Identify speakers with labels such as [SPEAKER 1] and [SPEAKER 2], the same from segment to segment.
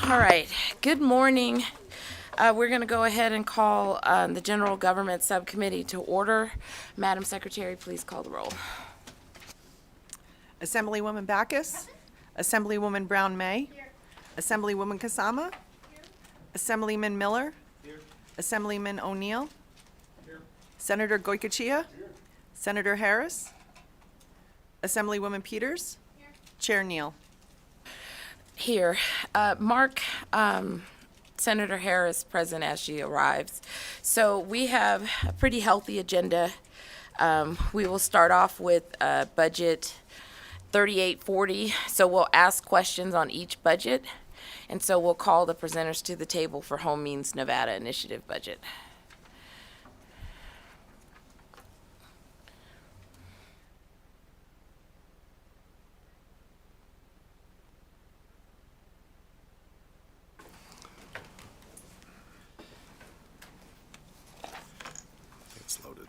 [SPEAKER 1] All right, good morning. We're going to go ahead and call the General Government Subcommittee to order. Madam Secretary, please call the roll.
[SPEAKER 2] Assemblywoman Backus. Assemblywoman Brown May. Assemblywoman Kasama. Assemblyman Miller. Assemblyman O'Neill. Senator Goycochea. Senator Harris. Assemblywoman Peters. Chair Neal.
[SPEAKER 1] Here, mark Senator Harris present as she arrives. So we have a pretty healthy agenda. We will start off with budget 3840. So we'll ask questions on each budget. And so we'll call the presenters to the table for Home Means Nevada Initiative budget.
[SPEAKER 3] It's loaded.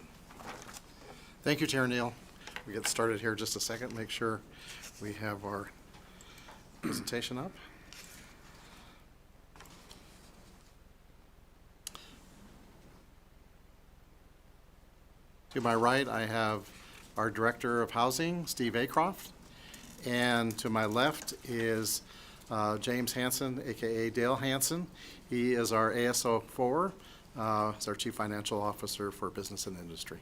[SPEAKER 3] Thank you, Chair Neal. We get started here in just a second. Make sure we have our presentation up. To my right, I have our Director of Housing, Steve Acroft, and to my left is James Hansen, aka Dale Hansen. He is our ASO4, is our Chief Financial Officer for Business and Industry.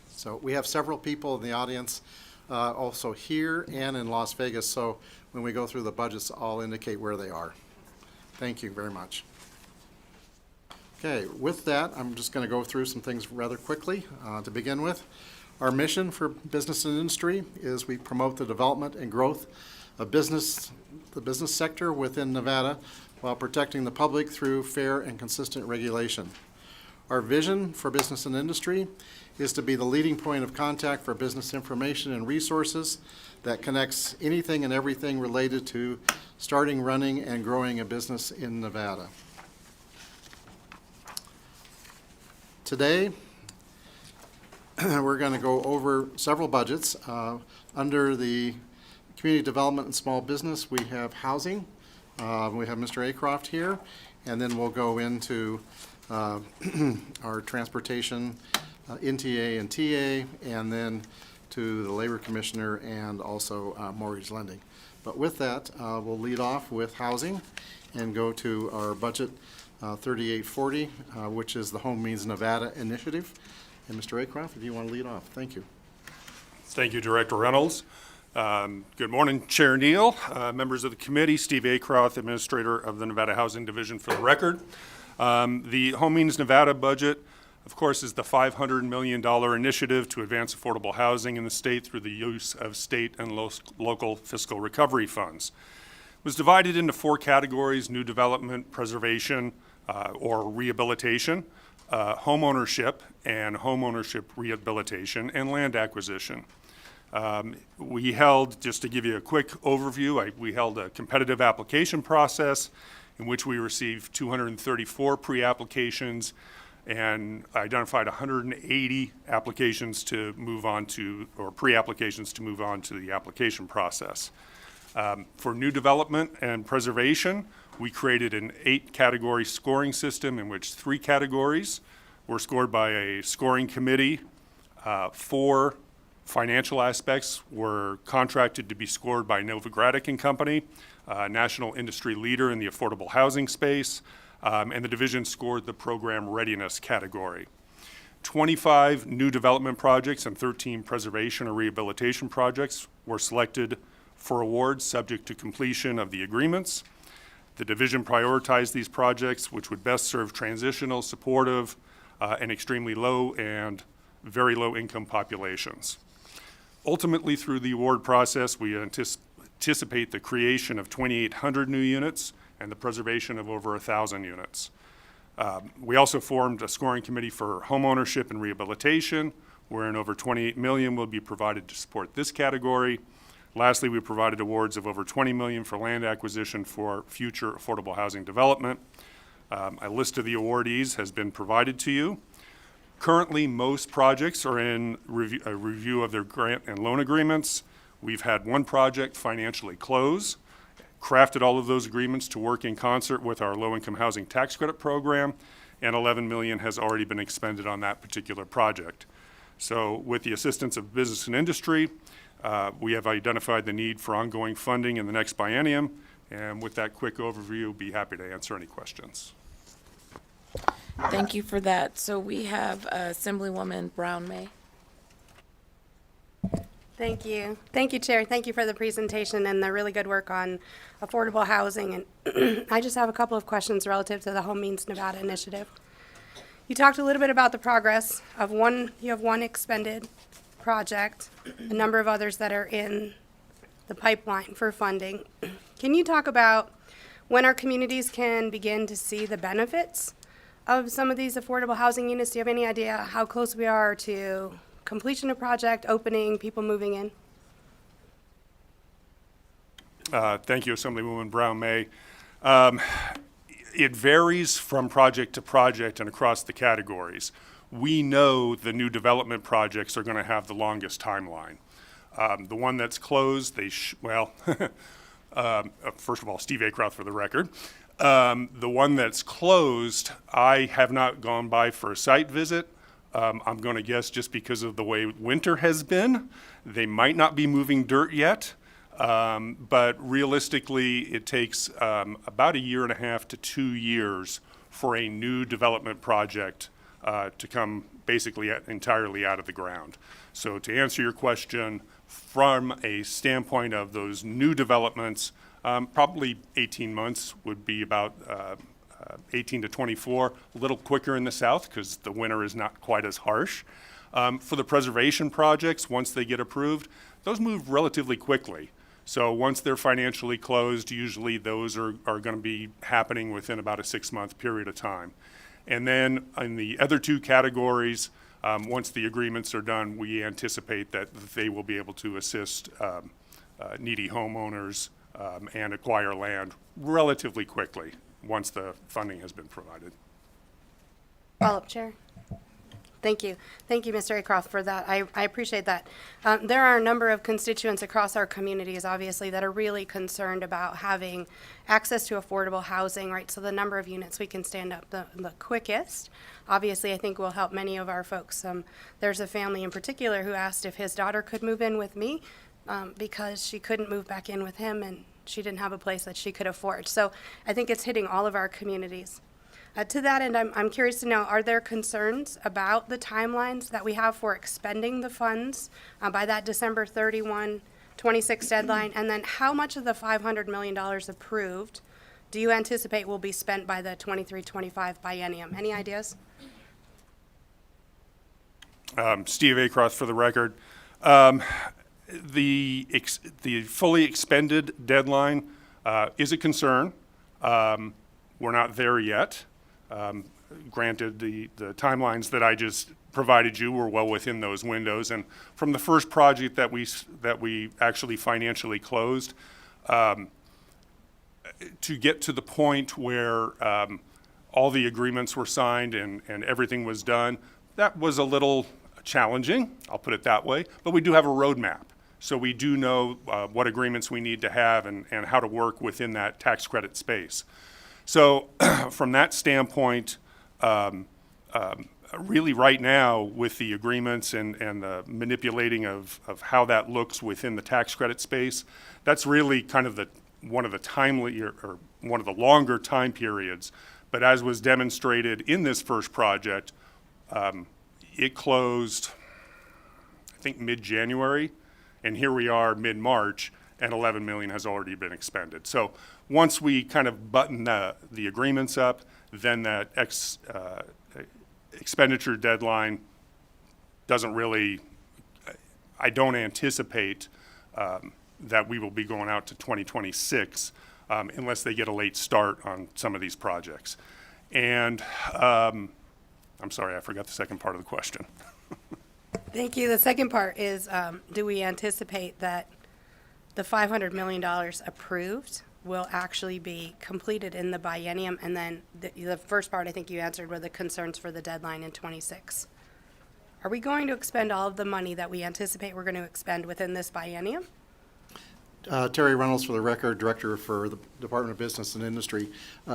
[SPEAKER 3] So we have several people in the audience also here and in Las Vegas, so when we go through the budgets, I'll indicate where they are. Thank you very much. Okay, with that, I'm just going to go through some things rather quickly to begin with. Our mission for business and industry is we promote the development and growth of the business sector within Nevada while protecting the public through fair and consistent regulation. Our vision for business and industry is to be the leading point of contact for business information and resources that connects anything and everything related to starting, running, and growing a business in Nevada. Today, we're going to go over several budgets. Under the Community Development and Small Business, we have housing. We have Mr. Acroft here, and then we'll go into our transportation, NTA and TA, and then to the Labor Commissioner and also mortgage lending. But with that, we'll lead off with housing and go to our budget 3840, which is the Home Means Nevada Initiative. And Mr. Acroft, if you want to lead off. Thank you.
[SPEAKER 4] Thank you, Director Reynolds. Good morning, Chair Neal, members of the committee, Steve Acroft, Administrator of the Nevada Housing Division for the record. The Home Means Nevada budget, of course, is the $500 million initiative to advance affordable housing in the state through the use of state and local fiscal recovery funds. It was divided into four categories: new development, preservation, or rehabilitation, home ownership and home ownership rehabilitation, and land acquisition. We held, just to give you a quick overview, we held a competitive application process in which we received 234 pre-applications and identified 180 applications to move on to, or pre-applications to move on to the application process. For new development and preservation, we created an 8-category scoring system in which 3 categories were scored by a scoring committee. 4 financial aspects were contracted to be scored by Novogradac and Company, a national industry leader in the affordable housing space, and the division scored the program readiness category. 25 new development projects and 13 preservation or rehabilitation projects were selected for awards subject to completion of the agreements. The division prioritized these projects which would best serve transitional, supportive, and extremely low and very low income populations. Ultimately, through the award process, we anticipate the creation of 2,800 new units and the preservation of over 1,000 units. We also formed a scoring committee for home ownership and rehabilitation, wherein over $28 million will be provided to support this category. Lastly, we provided awards of over $20 million for land acquisition for future affordable housing development. A list of the awardees has been provided to you. Currently, most projects are in a review of their grant and loan agreements. We've had one project financially close, crafted all of those agreements to work in concert with our low-income housing tax credit program, and $11 million has already been expended on that particular project. So with the assistance of business and industry, we have identified the need for ongoing funding in the next biennium, and with that quick overview, be happy to answer any questions.
[SPEAKER 1] Thank you for that. So we have Assemblywoman Brown May.
[SPEAKER 5] Thank you. Thank you, Chair. Thank you for the presentation and the really good work on affordable housing. And I just have a couple of questions relative to the Home Means Nevada initiative. You talked a little bit about the progress of you have one expended project, a number of others that are in the pipeline for funding. Can you talk about when our communities can begin to see the benefits of some of these affordable housing units? Do you have any idea how close we are to completion of project, opening, people moving in?
[SPEAKER 4] Thank you, Assemblywoman Brown May. It varies from project to project and across the categories. We know the new development projects are going to have the longest timeline. The one that's closed, first of all, Steve Acroft for the record. The one that's closed, I have not gone by for a site visit. I'm going to guess just because of the way winter has been, they might not be moving dirt yet. But realistically, it takes about 1.5 to 2 years for a new development project to come basically entirely out of the ground. So to answer your question, from a standpoint of those new developments, probably 18 months would be about 18 to 24, a little quicker in the south because the winter is not quite as harsh. For the preservation projects, once they get approved, those move relatively quickly. So once they're financially closed, usually those are going to be happening within about a 6-month period of time. And then in the other two categories, once the agreements are done, we anticipate that they will be able to assist needy homeowners and acquire land relatively quickly once the funding has been provided.
[SPEAKER 5] Follow-up, Chair. Thank you. Thank you, Mr. Acroft, for that. I appreciate that. There are a number of constituents across our communities, obviously, that are really concerned about having access to affordable housing, right? So the number of units we can stand up the quickest, obviously, I think will help many of our folks. There's a family in particular who asked if his daughter could move in with me because she couldn't move back in with him and she didn't have a place that she could afford. So I think it's hitting all of our communities. To that end, I'm curious to know, are there concerns about the timelines that we have for expending the funds by that December 31, 26 deadline? And then how much of the $500 million approved do you anticipate will be spent by the 23-25 biennium? Any ideas?
[SPEAKER 4] Steve Acroft for the record. The fully expended deadline is a concern. We're not there yet. Granted, the timelines that I just provided you were well within those windows. And from the first project that we actually financially closed, to get to the point where all the agreements were signed and everything was done, that was a little challenging, I'll put it that way. But we do have a roadmap. So we do know what agreements we need to have and how to work within that tax credit space. So from that standpoint, really right now with the agreements and the manipulating of how that looks within the tax credit space, that's really kind of one of the longer time periods. But as was demonstrated in this first project, it closed, I think, mid-January, and here we are mid-March, and $11 million has already been expended. So once we kind of button the agreements up, then that expenditure deadline doesn't really, I don't anticipate that we will be going out to 2026 unless they get a late start on some of these projects. And I'm sorry, I forgot the second part of the question.
[SPEAKER 5] Thank you. The second part is, do we anticipate that the $500 million approved will actually be completed in the biennium? And then the first part I think you answered were the concerns for the deadline in 26. Are we going to expend all of the money that we anticipate we're going to expend within this biennium?
[SPEAKER 3] Terry Reynolds, for the record, Director for the Department of Business and Industry.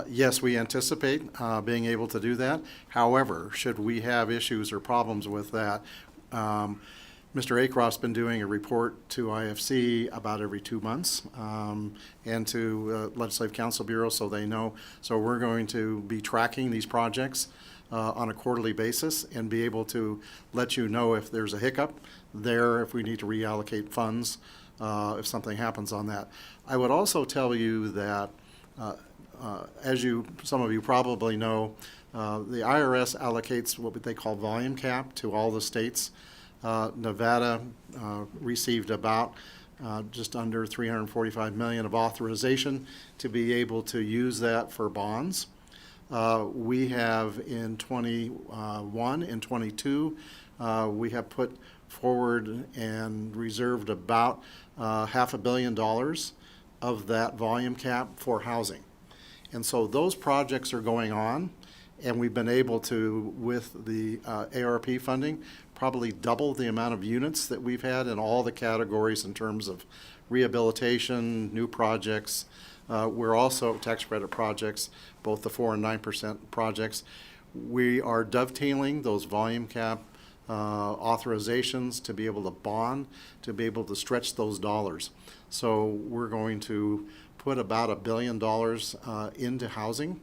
[SPEAKER 3] Yes, we anticipate being able to do that. However, should we have issues or problems with that, Mr. Acroft's been doing a report to IFC about every 2 months, and to Legislative Council Bureau, so they know. So we're going to be tracking these projects on a quarterly basis and be able to let you know if there's a hiccup there, if we need to reallocate funds, if something happens on that. I would also tell you that, as some of you probably know, the IRS allocates what they call volume cap to all the states. Nevada received about just under $345 million of authorization to be able to use that for bonds. We have in 21 and 22, we have put forward and reserved about $500 million of that volume cap for housing. And so those projects are going on, and we've been able to, with the ARP funding, probably double the amount of units that we've had in all the categories in terms of rehabilitation, new projects. We're also tax credit projects, both the 4% and 9% projects. We are dovetailing those volume cap authorizations to be able to bond, to be able to stretch those dollars. So we're going to put about $1 billion into housing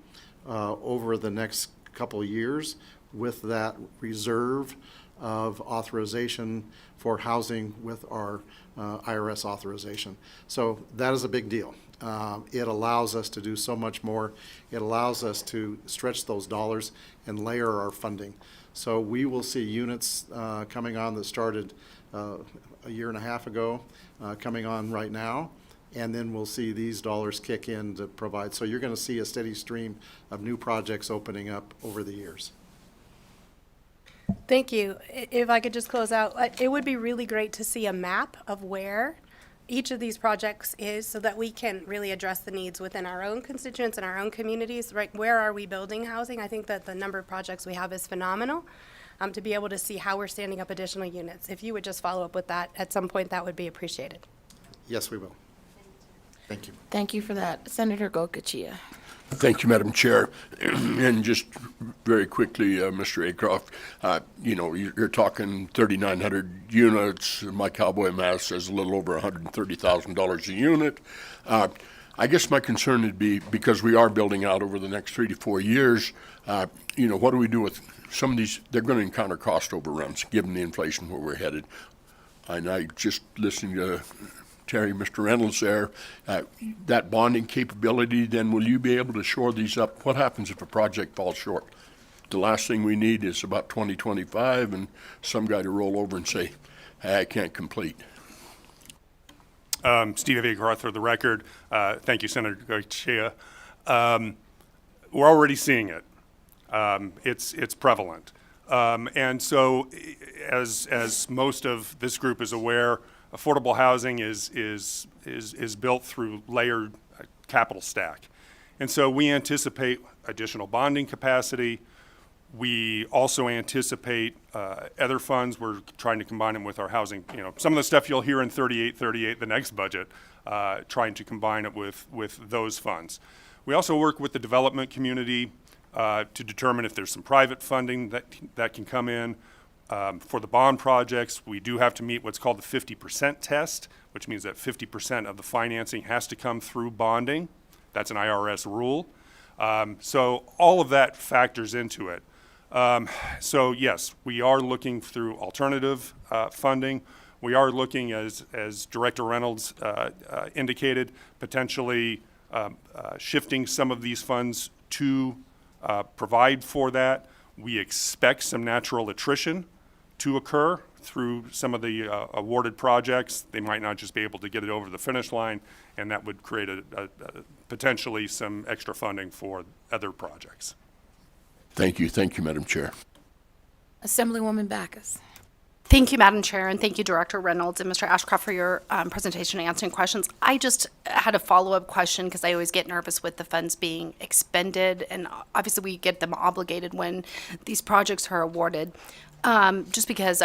[SPEAKER 3] over the next couple of years with that reserve of authorization for housing with our IRS authorization. So that is a big deal. It allows us to do so much more. It allows us to stretch those dollars and layer our funding. So we will see units coming on that started a year and a half ago, coming on right now, and then we'll see these dollars kick in to provide. So you're going to see a steady stream of new projects opening up over the years.
[SPEAKER 5] Thank you. If I could just close out, it would be really great to see a map of where each of these projects is so that we can really address the needs within our own constituents and our own communities, right? Where are we building housing? I think that the number of projects we have is phenomenal. To be able to see how we're standing up additional units. If you would just follow up with that at some point, that would be appreciated.
[SPEAKER 3] Yes, we will. Thank you.
[SPEAKER 1] Thank you for that. Senator Gokachia.
[SPEAKER 6] Thank you, Madam Chair. And just very quickly, Mr. Acroft, you're talking 3,900 units. My Cowboy Math says a little over $130,000 a unit. I guess my concern would be, because we are building out over the next 3 to 4 years, what do we do with some of these? They're going to encounter cost overruns, given the inflation where we're headed. And I just listening to Terry, Mr. Reynolds there, that bonding capability, then will you be able to shore these up? What happens if a project falls short? The last thing we need is about 2025 and some guy to roll over and say, hey, I can't complete.
[SPEAKER 4] Steve Acroft for the record. Thank you, Senator Garcia. We're already seeing it. It's prevalent. And so, as most of this group is aware, affordable housing is built through layered capital stack. And so we anticipate additional bonding capacity. We also anticipate other funds. We're trying to combine them with our housing. Some of the stuff you'll hear in 3838, the next budget, trying to combine it with those funds. We also work with the development community to determine if there's some private funding that can come in. For the bond projects, we do have to meet what's called the 50% test, which means that 50% of the financing has to come through bonding. That's an IRS rule. So all of that factors into it. So yes, we are looking through alternative funding. We are looking, as Director Reynolds indicated, potentially shifting some of these funds to provide for that. We expect some natural attrition to occur through some of the awarded projects. They might not just be able to get it over the finish line, and that would create potentially some extra funding for other projects.
[SPEAKER 6] Thank you, Madam Chair.
[SPEAKER 1] Assemblywoman Backus.
[SPEAKER 7] Thank you, Madam Chair, and thank you, Director Reynolds and Mr. Ashcroft, for your presentation and answering questions. I just had a follow-up question because I always get nervous with the funds being expended, and obviously we get them obligated when these projects are awarded. Just because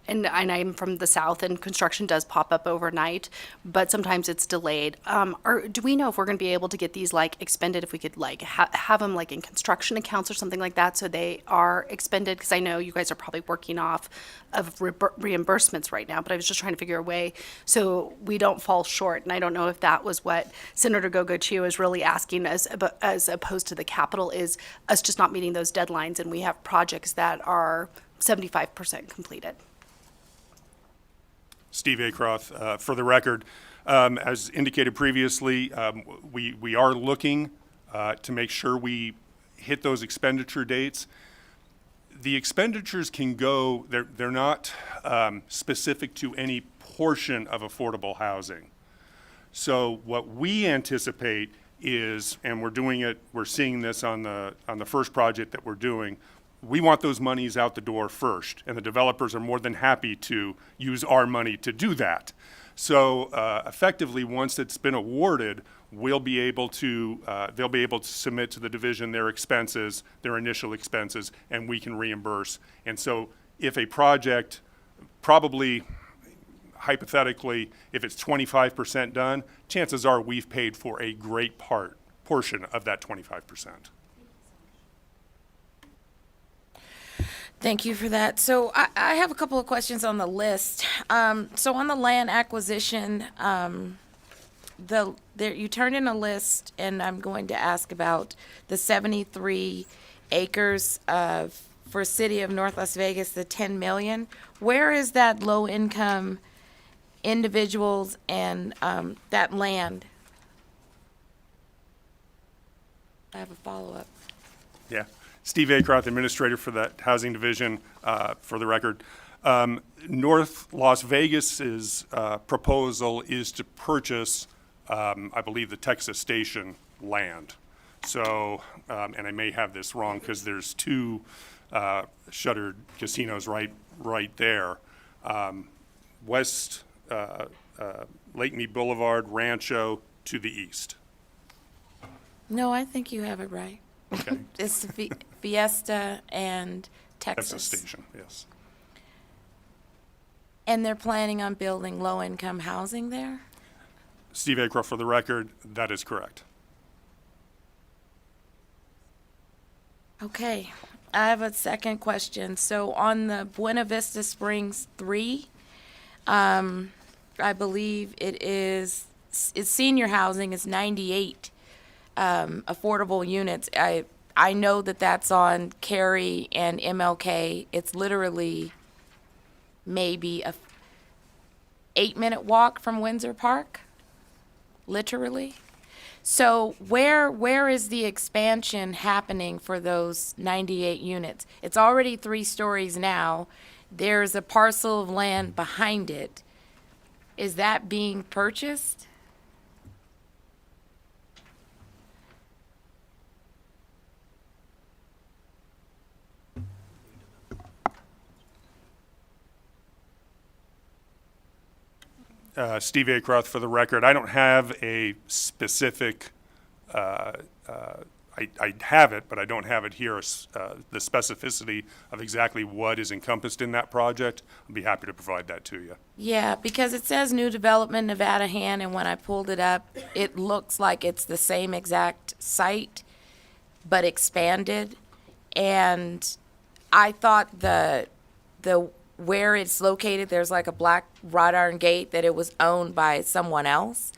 [SPEAKER 7] and I'm from the South and construction does pop up overnight, but sometimes it's delayed. Or do we know if we're going to be able to get these like expended, if we could like have them like in construction accounts or something like that so they are expended? Because I know you guys are probably working off of reimbursements right now, but I was just trying to figure a way so we don't fall short. And I don't know if that was what Senator Gogochio is really asking as opposed to the capital, is us just not meeting those deadlines and we have projects that are 75% completed.
[SPEAKER 4] Steve Acroft, for the record, as indicated previously, we are looking to make sure we hit those expenditure dates. The expenditures can go, they're not specific to any portion of affordable housing. So what we anticipate is, and we're seeing this on the first project that we're doing, we want those monies out the door first, and the developers are more than happy to use our money to do that. So effectively, once it's been awarded, they'll be able to submit to the division their expenses, their initial expenses, and we can reimburse. And so if a project, probably hypothetically, if it's 25% done, chances are we've paid for a great portion of that 25%.
[SPEAKER 1] Thank you for that. So I have a couple of questions on the list. So on the land acquisition, you turned in a list, and I'm going to ask about the 73 acres for City of North Las Vegas, the 10 million. Where is that low-income individuals and that land? I have a follow-up.
[SPEAKER 4] Yeah. Steve Acroft, Administrator for that Housing Division, for the record. North Las Vegas's proposal is to purchase, I believe, the Texas Station land. So, and I may have this wrong because there's two shuttered casinos right there. West Lake Mead Boulevard, Rancho to the east.
[SPEAKER 1] No, I think you have it right.
[SPEAKER 4] Okay.
[SPEAKER 1] It's Fiesta and
[SPEAKER 4] Texas
[SPEAKER 1] Texas.
[SPEAKER 4] Station, yes.
[SPEAKER 1] And they're planning on building low-income housing there?
[SPEAKER 4] Steve Acroft, for the record, that is correct.
[SPEAKER 1] Okay, I have a second question. So on the Buena Vista Springs 3, I believe it's senior housing is 98 affordable units. I know that that's on Cary and MLK. It's literally maybe a 8-minute walk from Windsor Park, literally. So where is the expansion happening for those 98 units? It's already 3 stories now. There's a parcel of land behind it. Is that being purchased?
[SPEAKER 4] Steve Acroft, for the record, I don't have a specific, I have it, but I don't have it here, the specificity of exactly what is encompassed in that project. I'd be happy to provide that to you.
[SPEAKER 1] Yeah, because it says new development Nevada hand, and when I pulled it up, it looks like it's the same exact site, but expanded. And I thought the where it's located, there's like a black wrought iron gate, that it was owned by someone else,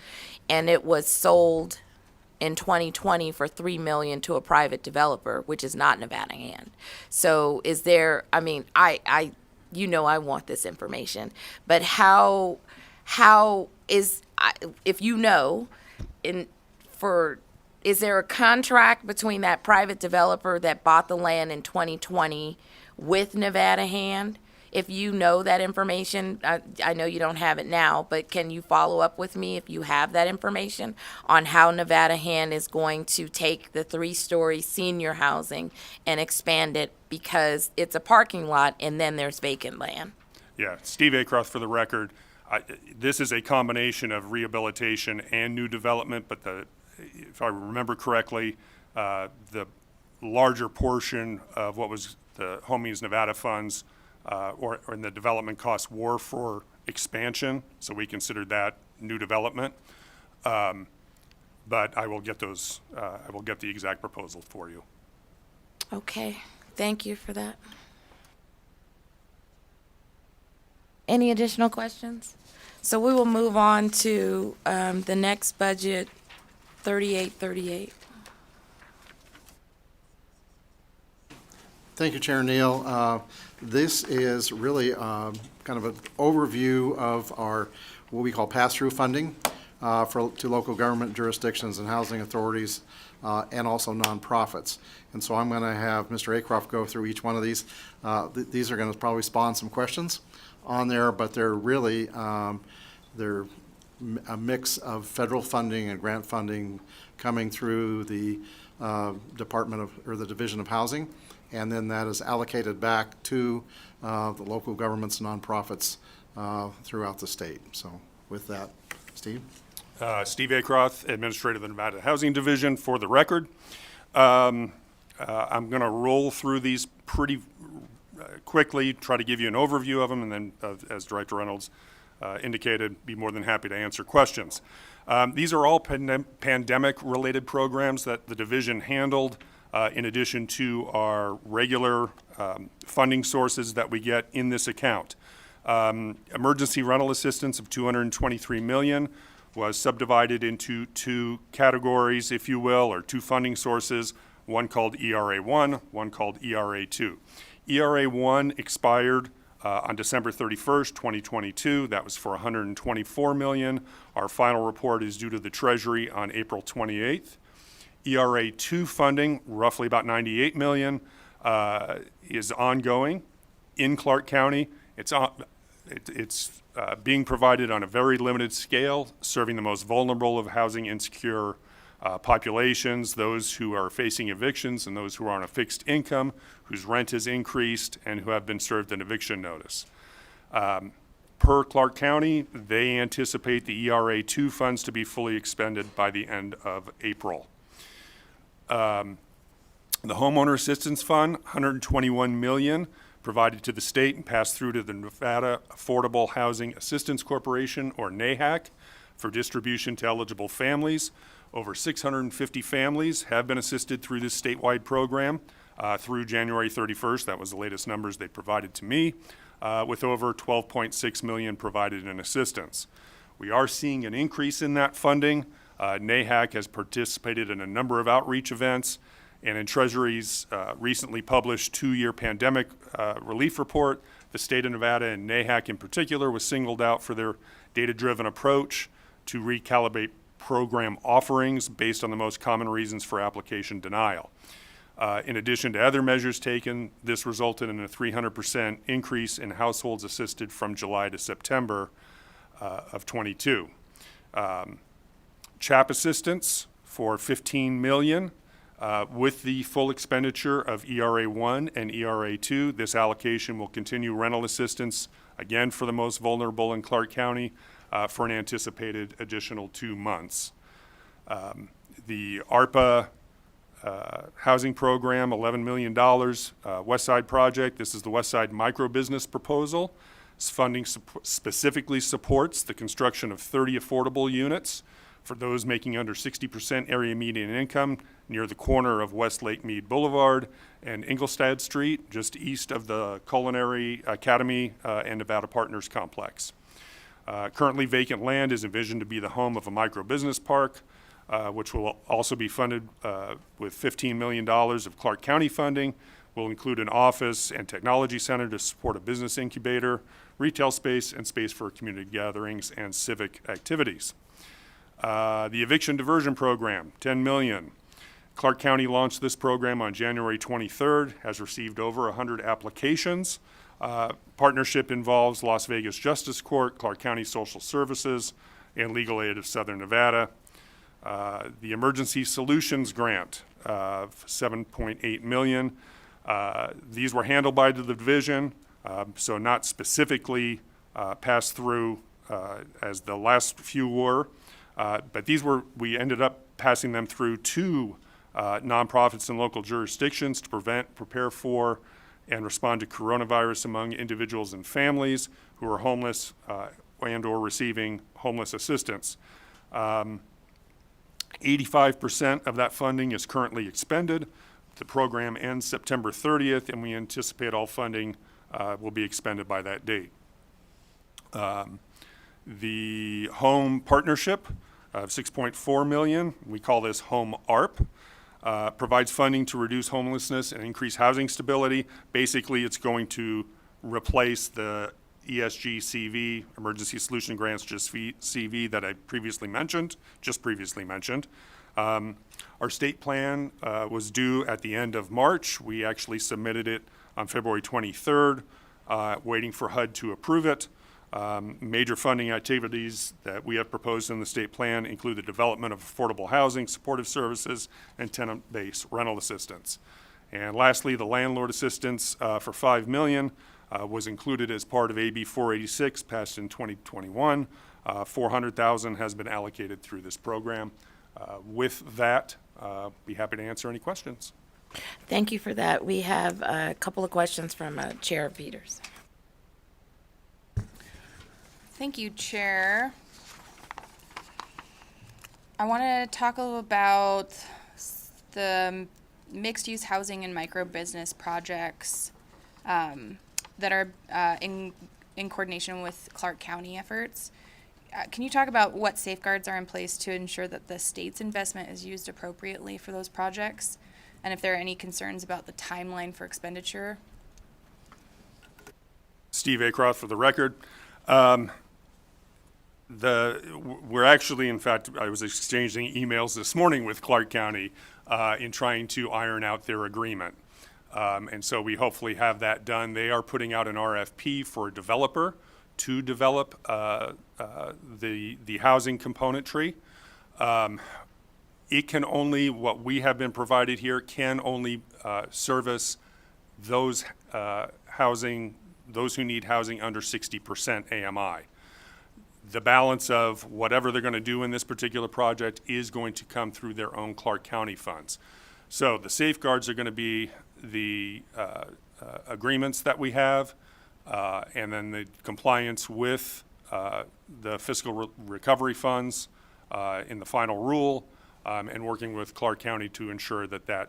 [SPEAKER 1] and it was sold in 2020 for $3 million to a private developer, which is not Nevada hand. So is there, I mean, I I want this information, but how is, if you know, is there a contract between that private developer that bought the land in 2020 with Nevada hand? If you know that information, I know you don't have it now, but can you follow up with me if you have that information on how Nevada hand is going to take the 3-story senior housing and expand it, because it's a parking lot and then there's vacant land?
[SPEAKER 4] Yeah, Steve Acroft, for the record, this is a combination of rehabilitation and new development, but if I remember correctly, the larger portion of what was the Homies Nevada funds or and the development costs were for expansion, so we considered that new development. But I will get those, I will get the exact proposal for you.
[SPEAKER 1] Okay, thank you for that. Any additional questions? So we will move on to the next budget, 3838.
[SPEAKER 3] Thank you, Chair Neal. This is really kind of an overview of our, what we call pass-through funding to local government jurisdictions and housing authorities and also nonprofits. And so I'm going to have Mr. Acroft go through each one of these. These are going to probably spawn some questions on there, but they're really, they're a mix of federal funding and grant funding coming through the Department of, or the Division of Housing, and then that is allocated back to the local governments and nonprofits throughout the state. So with that, Steve?
[SPEAKER 4] Steve Acroft, Administrator of the Nevada Housing Division, for the record. I'm going to roll through these pretty quickly, try to give you an overview of them, and then, as Director Reynolds indicated, be more than happy to answer questions. These are all pandemic-related programs that the division handled, in addition to our regular funding sources that we get in this account. Emergency rental assistance of $223 million was subdivided into two categories, if you will, or two funding sources, one called ERA1, one called ERA2. ERA1 expired on December 31st, 2022. That was for $124 million. Our final report is due to the Treasury on April 28th. ERA2 funding, roughly about $98 million, is ongoing in Clark County. It's being provided on a very limited scale, serving the most vulnerable of housing insecure populations, those who are facing evictions and those who are on a fixed income, whose rent has increased, and who have been served an eviction notice. Per Clark County, they anticipate the ERA2 funds to be fully expended by the end of April. The Homeowner Assistance Fund, $121 million, provided to the state and passed through to the Nevada Affordable Housing Assistance Corporation, or NAHAC, for distribution to eligible families. Over 650 families have been assisted through this statewide program through January 31st. That was the latest numbers they provided to me, with over $12.6 million provided in assistance. We are seeing an increase in that funding. NAHAC has participated in a number of outreach events, and in Treasury's recently published two-year pandemic relief report, the state of Nevada, and NAHAC in particular, was singled out for their data-driven approach to recalibrate program offerings based on the most common reasons for application denial. In addition to other measures taken, this resulted in a 300% increase in households assisted from July to September of '22. CHAP assistance for $15 million. With the full expenditure of ERA1 and ERA2, this allocation will continue rental assistance, again for the most vulnerable in Clark County, for an anticipated additional 2 months. The ARPA housing program, $11 million, West Side project. This is the West Side micro business proposal. This funding specifically supports the construction of 30 affordable units for those making under 60% area median income near the corner of West Lake Mead Boulevard and Ingolstadt Street, just east of the Culinary Academy and Nevada Partners Complex. Currently vacant land is envisioned to be the home of a micro-business park, which will also be funded with $15 million of Clark County funding. Will include an office and technology center to support a business incubator, retail space, and space for community gatherings and civic activities. The eviction diversion program, $10 million. Clark County launched this program on January 23rd, has received over 100 applications. Partnership involves Las Vegas Justice Court, Clark County Social Services, and Legal Aid of Southern Nevada. The Emergency Solutions Grant of $7.8 million. These were handled by the division, so not specifically passed through as the last few were. But we ended up passing them through to nonprofits and local jurisdictions to prepare for and respond to coronavirus among individuals and families who are homeless and/or receiving homeless assistance. 85% of that funding is currently expended. The program ends September 30th, and we anticipate all funding will be expended by that date. The home partnership of $6.4 million, we call this Home ARP, provides funding to reduce homelessness and increase housing stability. Basically, it's going to replace the ESG CV, Emergency Solution Grants, just CV that I previously mentioned. Our state plan was due at the end of March. We actually submitted it on February 23rd, waiting for HUD to approve it. Major funding activities that we have proposed in the state plan include the development of affordable housing, supportive services, and tenant-based rental assistance. And lastly, the landlord assistance for $5 million was included as part of AB 486, passed in 2021. $400,000 has been allocated through this program. With that, be happy to answer any questions.
[SPEAKER 1] Thank you for that. We have a couple of questions from Chair Peters.
[SPEAKER 8] Thank you, Chair. I want to talk a little about the mixed-use housing and micro-business projects that are in coordination with Clark County efforts. Can you talk about what safeguards are in place to ensure that the state's investment is used appropriately for those projects? And if there are any concerns about the timeline for expenditure?
[SPEAKER 4] Steve Acroft for the record. We're actually, in fact, I was exchanging emails this morning with Clark County in trying to iron out their agreement. And so we hopefully have that done. They are putting out an RFP for a developer to develop the housing componentry. It can only, what we have been provided here, can only service those those who need housing under 60% AMI. The balance of whatever they're going to do in this particular project is going to come through their own Clark County funds. So the safeguards are going to be the agreements that we have, and then the compliance with the fiscal recovery funds in the final rule, and working with Clark County to ensure that that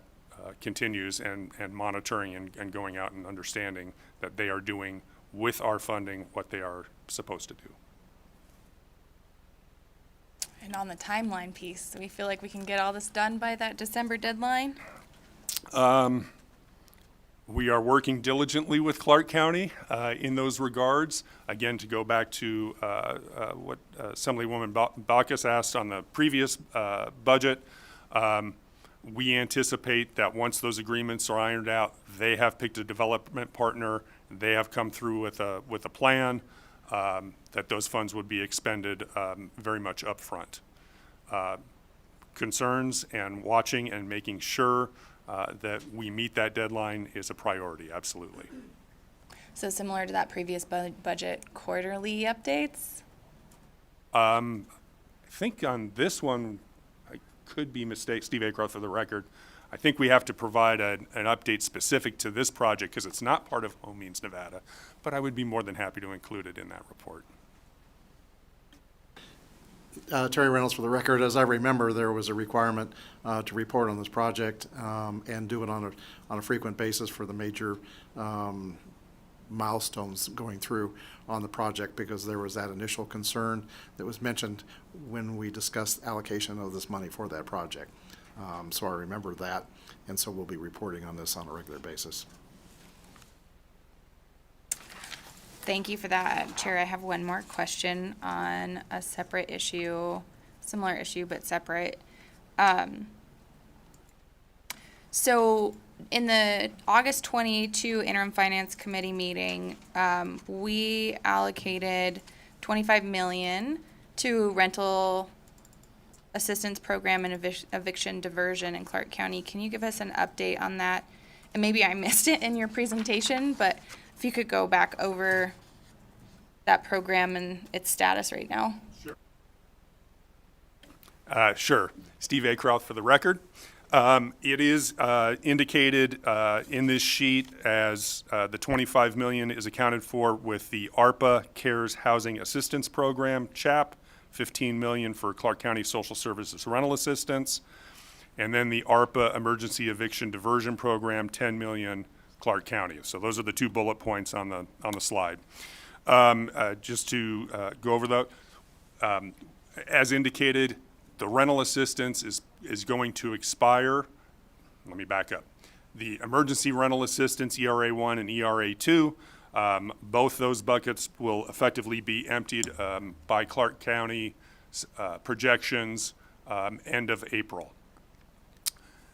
[SPEAKER 4] continues, and monitoring and going out and understanding that they are doing with our funding what they are supposed to do.
[SPEAKER 8] And on the timeline piece, do we feel like we can get all this done by that December deadline?
[SPEAKER 4] We are working diligently with Clark County in those regards. Again, to go back to what Assemblywoman Bacchus asked on the previous budget, we anticipate that once those agreements are ironed out, they have picked a development partner, they have come through with a plan, that those funds would be expended very much upfront. Concerns and watching and making sure that we meet that deadline is a priority, absolutely.
[SPEAKER 8] So similar to that previous budget, quarterly updates?
[SPEAKER 4] I think on this one, I could be mistaken, Steve Acroft for the record, I think we have to provide an update specific to this project because it's not part of Home Means Nevada, but I would be more than happy to include it in that report.
[SPEAKER 3] Terry Reynolds for the record. As I remember, there was a requirement to report on this project and do it on a frequent basis for the major milestones going through on the project, because there was that initial concern that was mentioned when we discussed allocation of this money for that project. So I remember that, and so we'll be reporting on this on a regular basis.
[SPEAKER 8] Thank you for that, Chair. I have one more question on a separate issue, similar issue, but separate. So in the August 22 Interim Finance Committee meeting, we allocated $25 million to rental assistance program and eviction diversion in Clark County. Can you give us an update on that? And maybe I missed it in your presentation, but if you could go back over that program and its status right now.
[SPEAKER 4] Sure. Steve Acroft for the record. It is indicated in this sheet as the 25 million is accounted for with the ARPA CARES Housing Assistance Program, CHAP, 15 million for Clark County Social Services Rental Assistance, and then the ARPA Emergency Eviction Diversion Program, 10 million Clark County. So those are the two bullet points on the slide. Just to go over that, as indicated, the rental assistance is going to expire. Let me back up. The emergency rental assistance, ERA 1 and ERA 2, both those buckets will effectively be emptied by Clark County projections end of April.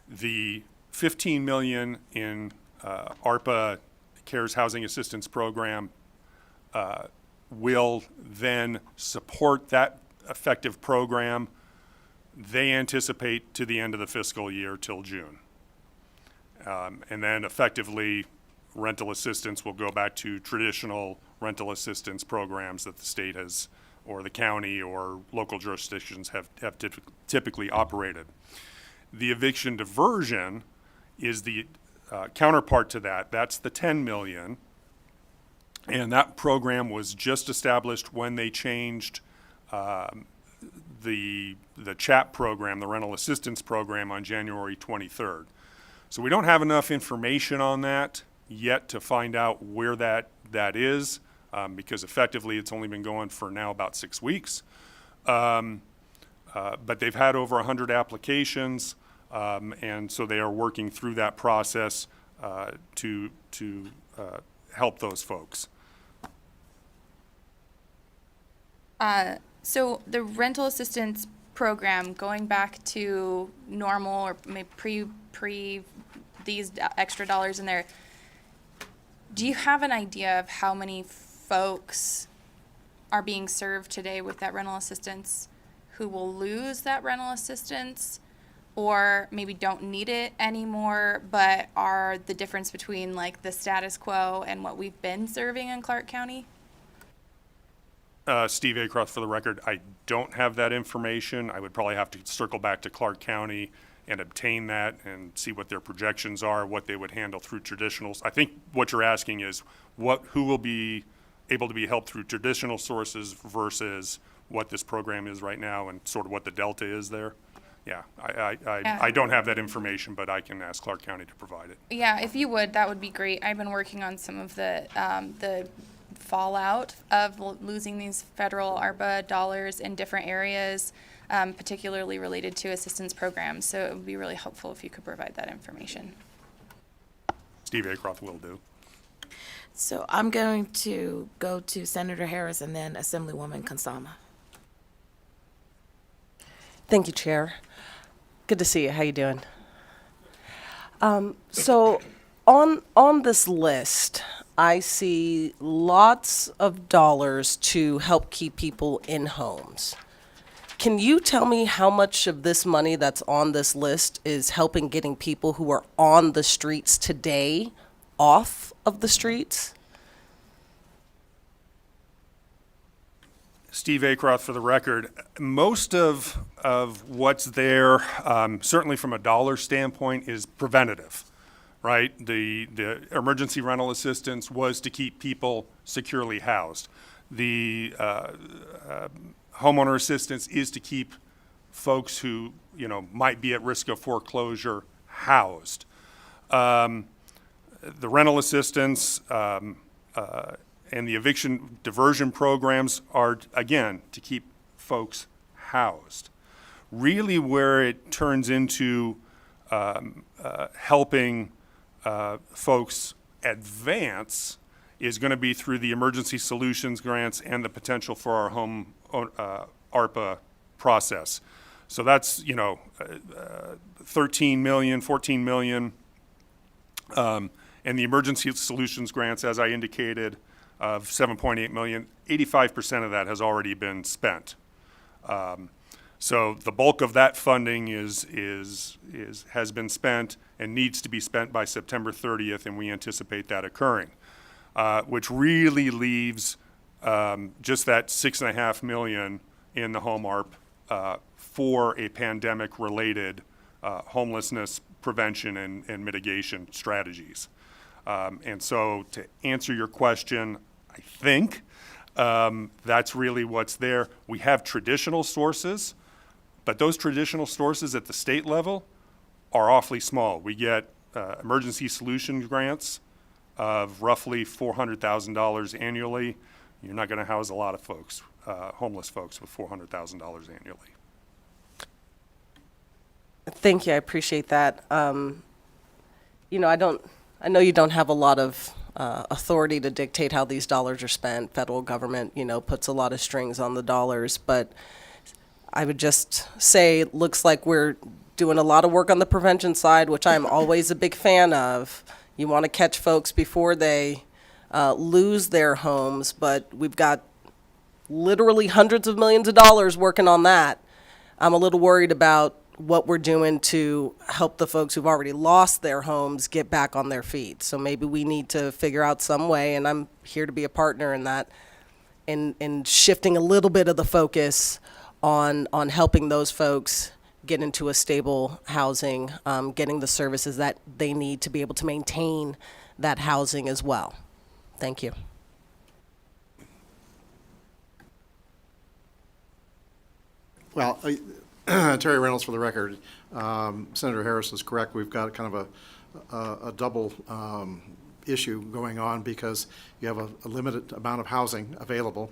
[SPEAKER 4] The 15 million in ARPA CARES Housing Assistance Program will then support that effective program. They anticipate to the end of the fiscal year till June. And then effectively, rental assistance will go back to traditional rental assistance programs that the state has, or the county or local jurisdictions have typically operated. The eviction diversion is the counterpart to that. That's the 10 million. And that program was just established when they changed the CHAP program, the rental assistance program, on January 23rd. So we don't have enough information on that yet to find out where that is, because effectively it's only been going for now about 6 weeks. But they've had over 100 applications, and so they are working through that process to help those folks.
[SPEAKER 8] So the rental assistance program, going back to normal or maybe pre these extra dollars in there, do you have an idea of how many folks are being served today with that rental assistance who will lose that rental assistance or maybe don't need it anymore, but are the difference between like the status quo and what we've been serving in Clark County?
[SPEAKER 4] Steve Acroft, for the record, I don't have that information. I would probably have to circle back to Clark County and obtain that and see what their projections are, what they would handle through traditionals. I think what you're asking is who will be able to be helped through traditional sources versus what this program is right now and sort of what the delta is there. Yeah, I don't have that information, but I can ask Clark County to provide it.
[SPEAKER 8] Yeah, if you would, that would be great. I've been working on some of the fallout of losing these federal ARPA dollars in different areas, particularly related to assistance programs. So it would be really helpful if you could provide that information.
[SPEAKER 4] Steve Acroft will do.
[SPEAKER 1] So I'm going to go to Senator Harris and then Assemblywoman Kansama.
[SPEAKER 9] Thank you, Chair. Good to see you. How you doing? So on this list, I see lots of dollars to help keep people in homes. Can you tell me how much of this money that's on this list is helping getting people who are on the streets today off of the streets?
[SPEAKER 4] Steve Acroft, for the record, most of what's there, certainly from a dollar standpoint, is preventative, right? The emergency rental assistance was to keep people securely housed. The homeowner assistance is to keep folks who, might be at risk of foreclosure housed. The rental assistance and the eviction diversion programs are, again, to keep folks housed. Really where it turns into helping folks advance is going to be through the emergency solutions grants and the potential for our home ARPA process. So that's, 13 million, 14 million. And the emergency solutions grants, as I indicated, of 7.8 million, 85% of that has already been spent. So the bulk of that funding has been spent and needs to be spent by September 30th, and we anticipate that occurring, which really leaves just that 6.5 million in the home ARP for a pandemic-related homelessness prevention and mitigation strategies. And so to answer your question, I think that's really what's there. We have traditional sources, but those traditional sources at the state level are awfully small. We get emergency solution grants of roughly $400,000 annually. You're not going to house a lot of folks, homeless folks, with $400,000 annually.
[SPEAKER 9] Thank you, I appreciate that. You know, I know you don't have a lot of authority to dictate how these dollars are spent. Federal government, you know, puts a lot of strings on the dollars, but I would just say it looks like we're doing a lot of work on the prevention side, which I'm always a big fan of. You want to catch folks before they lose their homes, but we've got literally hundreds of millions of dollars working on that. I'm a little worried about what we're doing to help the folks who've already lost their homes get back on their feet. So maybe we need to figure out some way, and I'm here to be a partner in that, in shifting a little bit of the focus on helping those folks get into a stable housing, getting the services that they need to be able to maintain that housing as well. Thank you.
[SPEAKER 3] Well, Terry Reynolds for the record. Senator Harris is correct. We've got kind of a double issue going on because you have a limited amount of housing available,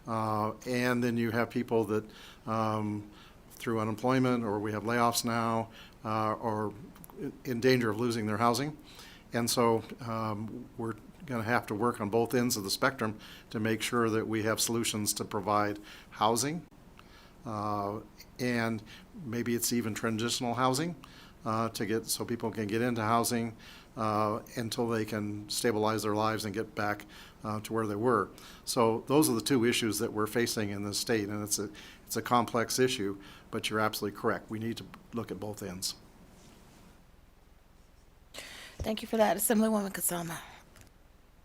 [SPEAKER 3] and then you have people that through unemployment, or we have layoffs now, are in danger of losing their housing. And so we're going to have to work on both ends of the spectrum to make sure that we have solutions to provide housing, and maybe it's even transitional housing to get so people can get into housing until they can stabilize their lives and get back to where they were. So those are the two issues that we're facing in this state, and it's a complex issue, but you're absolutely correct. We need to look at both ends.
[SPEAKER 1] Thank you for that, Assemblywoman Kasama.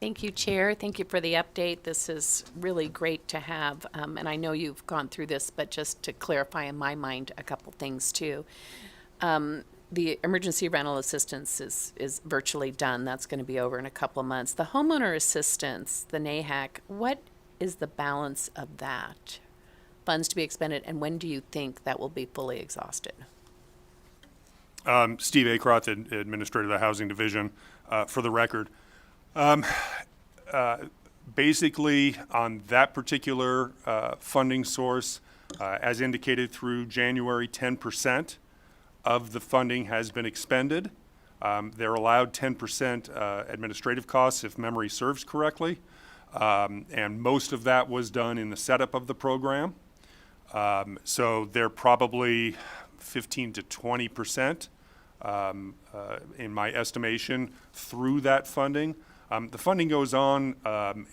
[SPEAKER 10] Thank you, Chair. Thank you for the update. This is really great to have. And I know you've gone through this, but just to clarify in my mind a couple things too. The emergency rental assistance is virtually done. That's going to be over in a couple of months. The homeowner assistance, the NAHAC, what is the balance of that? Funds to be expended, and when do you think that will be fully exhausted?
[SPEAKER 4] Steve Acroft, Administrator of the Housing Division, for the record. Basically, on that particular funding source, as indicated through January, 10% of the funding has been expended. They're allowed 10% administrative costs, if memory serves correctly, and most of that was done in the setup of the program. So they're probably 15 to 20%, in my estimation, through that funding. The funding goes on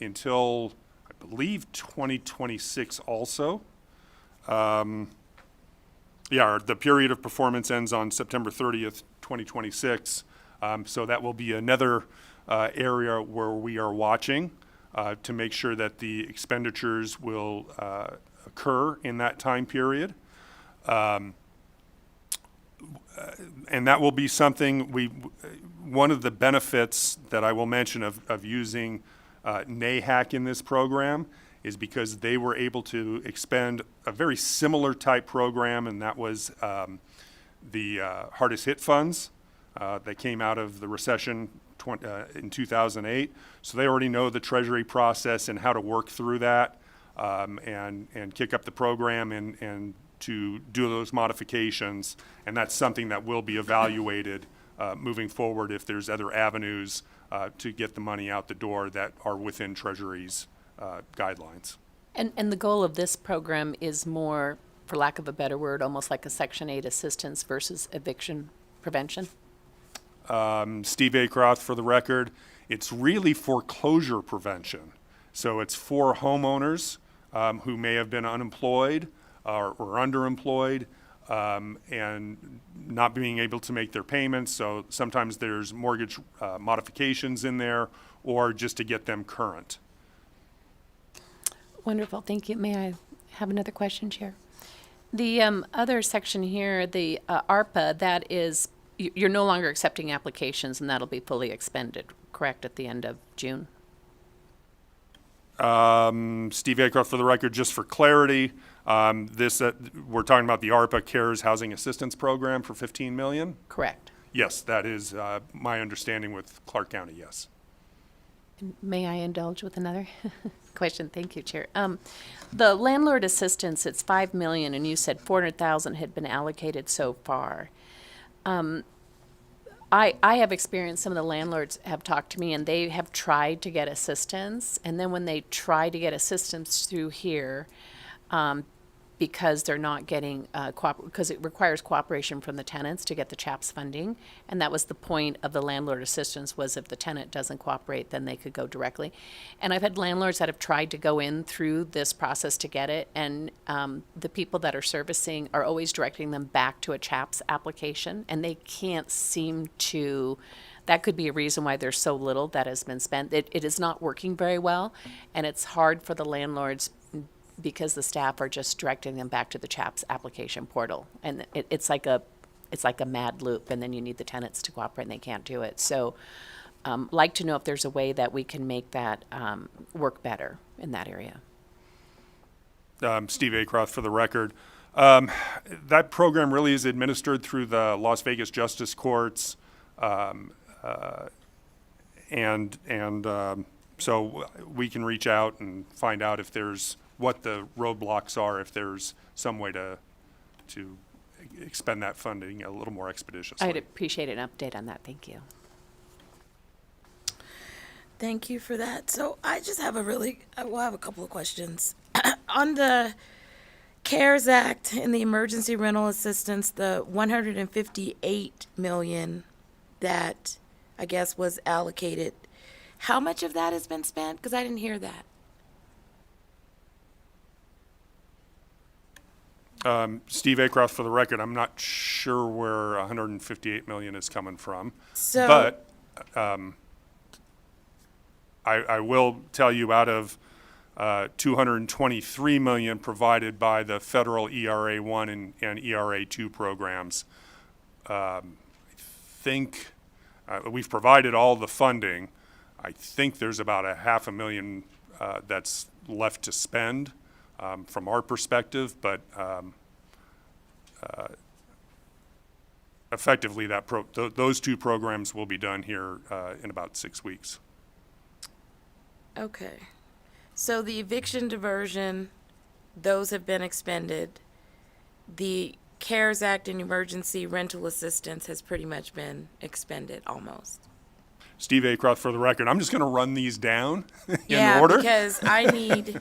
[SPEAKER 4] until, I believe, 2026 also. The period of performance ends on September 30th, 2026. So that will be another area where we are watching to make sure that the expenditures will occur in that time period. And that will be something one of the benefits that I will mention of using NAHAC in this program is because they were able to expend a very similar type program, and that was the hardest hit funds that came out of the recession in 2008. So they already know the Treasury process and how to work through that and kick up the program and to do those modifications. And that's something that will be evaluated moving forward if there's other avenues to get the money out the door that are within Treasury's guidelines.
[SPEAKER 10] And the goal of this program is more, for lack of a better word, almost like a Section 8 assistance versus eviction prevention?
[SPEAKER 4] Steve Acroft, for the record, it's really foreclosure prevention. So it's for homeowners who may have been unemployed or underemployed and not being able to make their payments. So sometimes there's mortgage modifications in there, or just to get them current.
[SPEAKER 10] Wonderful, thank you. May I have another question, Chair? The other section here, the ARPA, that is, you're no longer accepting applications, and that'll be fully expended, correct, at the end of June?
[SPEAKER 4] Steve Aycroft, for the record, just for clarity, we're talking about the ARPA CARES Housing Assistance Program for $15 million?
[SPEAKER 10] Correct.
[SPEAKER 4] Yes, that is my understanding with Clark County, yes.
[SPEAKER 10] May I indulge with another question? Thank you, Chair. The landlord assistance, it's $5 million, and you said 400,000 had been allocated so far. I have experienced, some of the landlords have talked to me, and they have tried to get assistance, and then when they try to get assistance through here, because they're not getting, because it requires cooperation from the tenants to get the CHAPS funding, and that was the point of the landlord assistance, was if the tenant doesn't cooperate, then they could go directly. And I've had landlords that have tried to go in through this process to get it, and the people that are servicing are always directing them back to a CHAPS application, and they can't seem to, that could be a reason why there's so little that has been spent. It is not working very well, and it's hard for the landlords because the staff are just directing them back to the CHAPS application portal. And it's like a mad loop, and then you need the tenants to cooperate, and they can't do it. So like to know if there's a way that we can make that work better in that area.
[SPEAKER 4] Steve Aycroft, for the record. That program really is administered through the Las Vegas Justice Courts, so we can reach out and find out if there's, what the roadblocks are, if there's some way to expend that funding a little more expeditiously.
[SPEAKER 10] I'd appreciate an update on that. Thank you.
[SPEAKER 1] Thank you for that. So I just have I have a couple of questions. On the CARES Act and the emergency rental assistance, the $158 million that I guess was allocated, how much of that has been spent? Because I didn't hear that.
[SPEAKER 4] Steve Aycroft, for the record, I'm not sure where $158 million is coming from.
[SPEAKER 1] So,
[SPEAKER 4] But I will tell you, out of $223 million provided by the federal ERA 1 and ERA 2 programs, I think we've provided all the funding. I think there's about $500,000 that's left to spend from our perspective, but effectively those two programs will be done here in about 6 weeks.
[SPEAKER 1] okay. So the eviction diversion, those have been expended. The CARES Act and emergency rental assistance has pretty much been expended almost.
[SPEAKER 4] Steve Aycroft, for the record, I'm just going to run these down in
[SPEAKER 1] Yeah,
[SPEAKER 4] order.
[SPEAKER 1] because I need,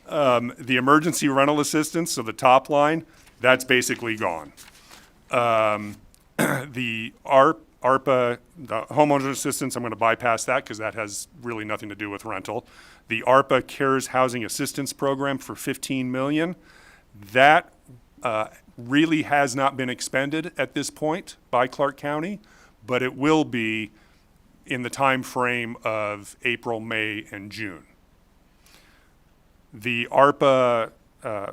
[SPEAKER 4] The emergency rental assistance, so the top line, that's basically gone. The ARPA, the homeowner assistance, I'm going to bypass that because that has really nothing to do with rental. The ARPA CARES Housing Assistance Program for $15 million, that really has not been expended at this point by Clark County, but it will be in the time frame of April, May, and June. The ARPA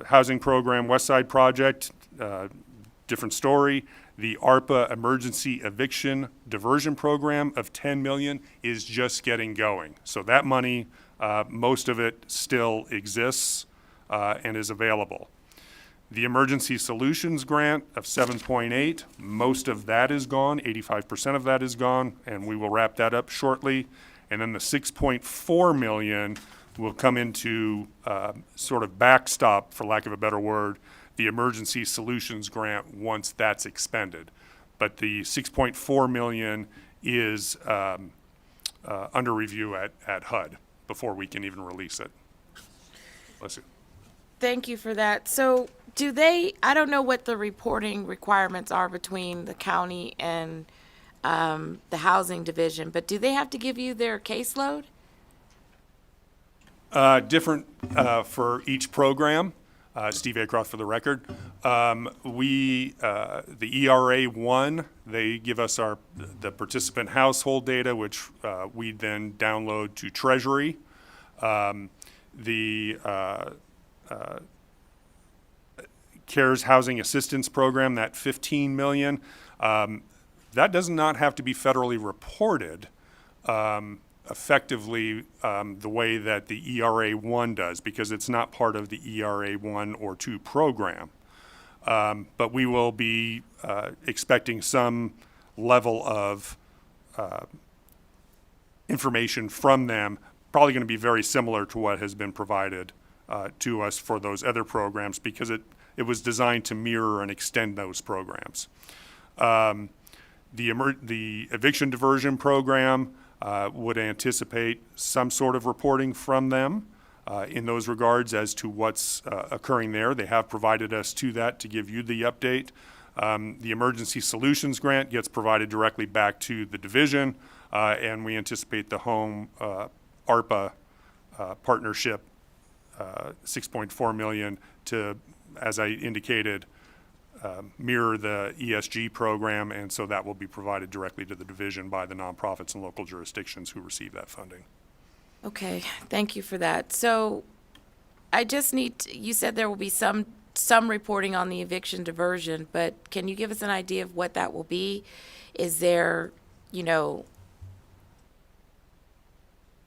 [SPEAKER 4] Housing Program West Side Project, different story. The ARPA Emergency Eviction Diversion Program of $10 million is just getting going. So that money, most of it still exists and is available. The Emergency Solutions Grant of 7.8, most of that is gone, 85% of that is gone, and we will wrap that up shortly. And then the 6.4 million will come into sort of backstop, for lack of a better word, the Emergency Solutions Grant once that's expended. But the 6.4 million is under review at HUD before we can even release it. Bless you.
[SPEAKER 1] thank you for that. So do they, I don't know what the reporting requirements are between the county and the housing division, but do they have to give you their caseload?
[SPEAKER 4] Different for each program. Steve Aycroft, for the record. The ERA 1, they give us the participant household data, which we then download to Treasury. The CARES Housing Assistance Program, that $15 million, that does not have to be federally reported effectively the way that the ERA 1 does, because it's not part of the ERA 1 or 2 program. But we will be expecting some level of information from them, probably going to be very similar to what has been provided to us for those other programs, because it was designed to mirror and extend those programs. The eviction diversion program would anticipate some sort of reporting from them in those regards as to what's occurring there. They have provided us to that to give you the update. The Emergency Solutions Grant gets provided directly back to the division, and we anticipate the home ARPA partnership, $6.4 million, to, as I indicated, mirror the ESG program, and so that will be provided directly to the division by the nonprofits and local jurisdictions who receive that funding.
[SPEAKER 1] Okay, thank you for that. So I just need, you said there will be some reporting on the eviction diversion, but can you give us an idea of what that will be? Is there,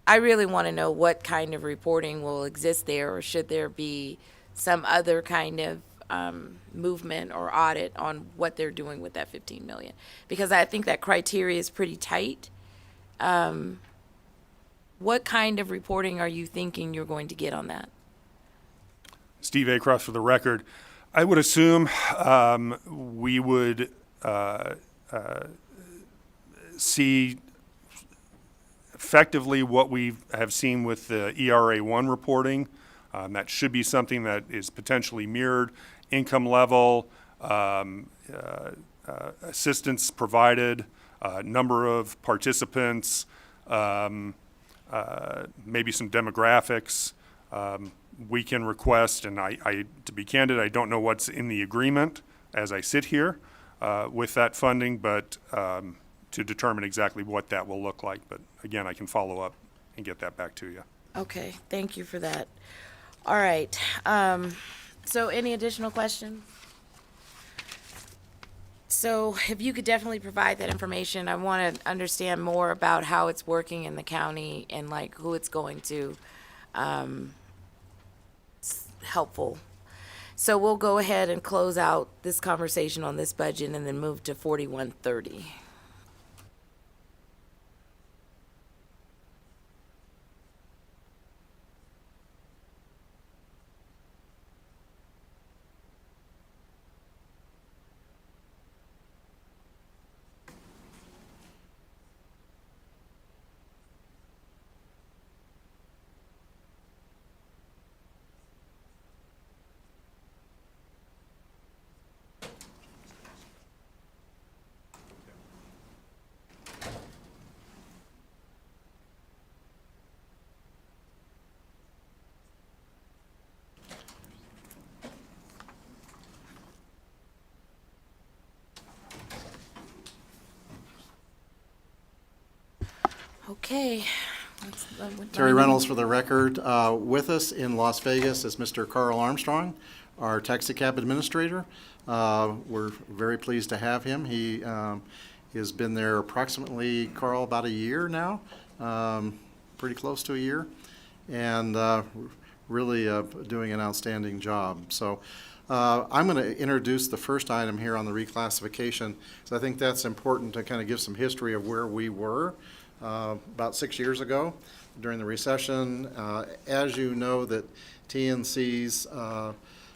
[SPEAKER 1] I really want to know what kind of reporting will exist there, or should there be some other kind of movement or audit on what they're doing with that 15 million? Because I think that criteria is pretty tight. What kind of reporting are you thinking you're going to get on that?
[SPEAKER 4] Steve Acroft, for the record. I would assume we would see effectively what we have seen with the ERA 1 reporting. That should be something that is potentially mirrored. Income level, assistance provided, number of participants, maybe some demographics. We can request, and I, to be candid, I don't know what's in the agreement as I sit here with that funding, but to determine exactly what that will look like. But again, I can follow up and get that back to you.
[SPEAKER 1] Okay, thank you for that. All right. So any additional questions? So if you could definitely provide that information, I want to understand more about how it's working in the county and like who it's going to. Helpful. So we'll go ahead and close out this conversation on this budget and then move to 4130. Okay.
[SPEAKER 3] Terry Reynolds for the record. With us in Las Vegas is Mr. Carl Armstrong, our taxi cab administrator. We're very pleased to have him. He has been there approximately, Carl, about a year now, pretty close to a year, and really doing an outstanding job. So I'm going to introduce the first item here on the reclassification, because I think that's important to kind of give some history of where we were about 6 years ago during the recession. As you know, that TNC's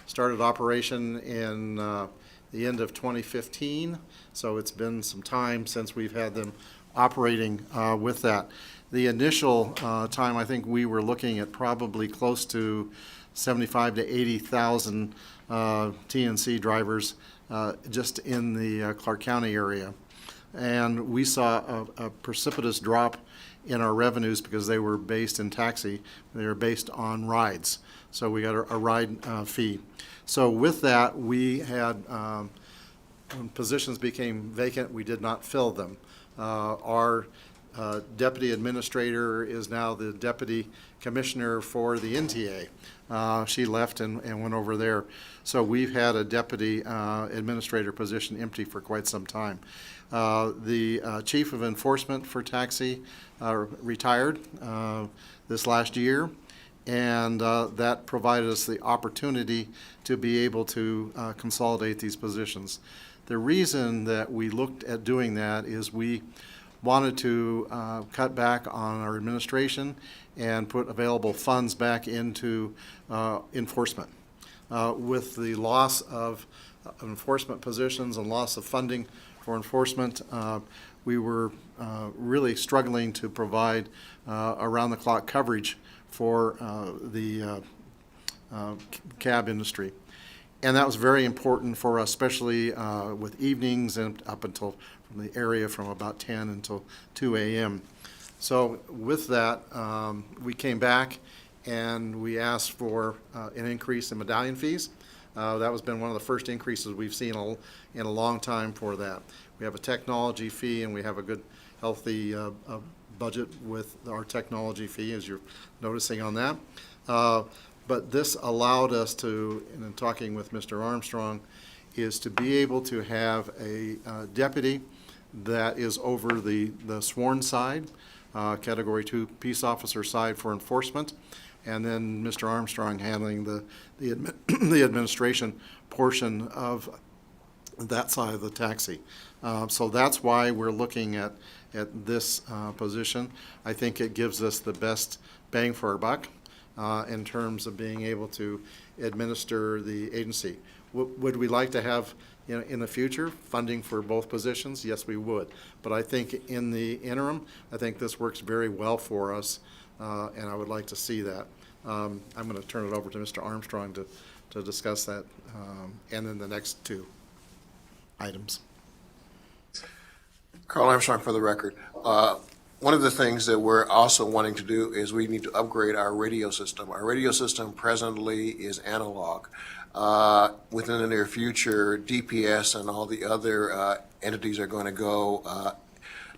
[SPEAKER 3] started operation in the end of 2015, so it's been some time since we've had them operating with that. The initial time, I think we were looking at probably close to 75 to 80,000 TNC drivers just in the Clark County area. And we saw a precipitous drop in our revenues because they were based in taxi. They were based on rides. So we got a ride fee. So with that, we had, when positions became vacant, we did not fill them. Our deputy administrator is now the deputy commissioner for the NTA. She left and went over there. So we've had a deputy administrator position empty for quite some time. The chief of enforcement for taxi retired this last year, and that provided us the opportunity to be able to consolidate these positions. The reason that we looked at doing that is we wanted to cut back on our administration and put available funds back into enforcement. With the loss of enforcement positions and loss of funding for enforcement, we were really struggling to provide around-the-clock coverage for the cab industry. And that was very important for us, especially with evenings and up until from the area from about 10 until 2 a.m. So with that, we came back and we asked for an increase in medallion fees. That has been one of the first increases we've seen in a long time for that. We have a technology fee and we have a good, healthy budget with our technology fee, as you're noticing on that. But this allowed us to, in talking with Mr. Armstrong, is to be able to have a deputy that is over the sworn side, Category 2 peace officer side for enforcement, and then Mr. Armstrong handling the administration portion of that side of the taxi. So that's why we're looking at this position. I think it gives us the best bang for our buck in terms of being able to administer the agency. Would we like to have, in the future, funding for both positions? Yes, we would. But I think in the interim, I think this works very well for us, and I would like to see that. I'm going to turn it over to Mr. Armstrong to discuss that, and then the next two items.
[SPEAKER 11] Carl Armstrong for the record. One of the things that we're also wanting to do is we need to upgrade our radio system. Our radio system presently is analog. Within the near future, DPS and all the other entities are going to go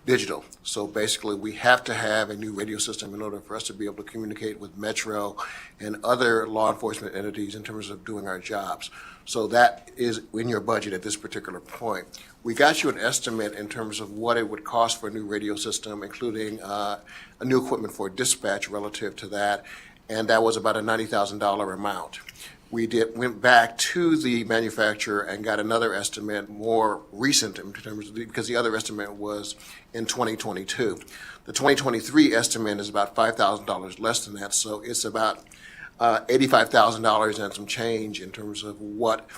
[SPEAKER 11] digital. So basically, we have to have a new radio system in order for us to be able to communicate with Metro and other law enforcement entities in terms of doing our jobs. So that is in your budget at this particular point. We got you an estimate in terms of what it would cost for a new radio system, including a new equipment for dispatch relative to that, and that was about a $90,000 amount. We went back to the manufacturer and got another estimate, more recent in terms of, because the other estimate was in 2022. The 2023 estimate is about $5,000 less than that, so it's about $85,000 and some change in terms of what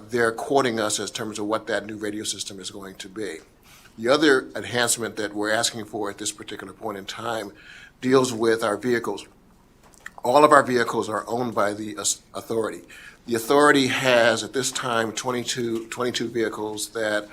[SPEAKER 11] they're quoting us as terms of what that new radio system is going to be. The other enhancement that we're asking for at this particular point in time deals with our vehicles. All of our vehicles are owned by the authority. The authority has, at this time, 22 vehicles that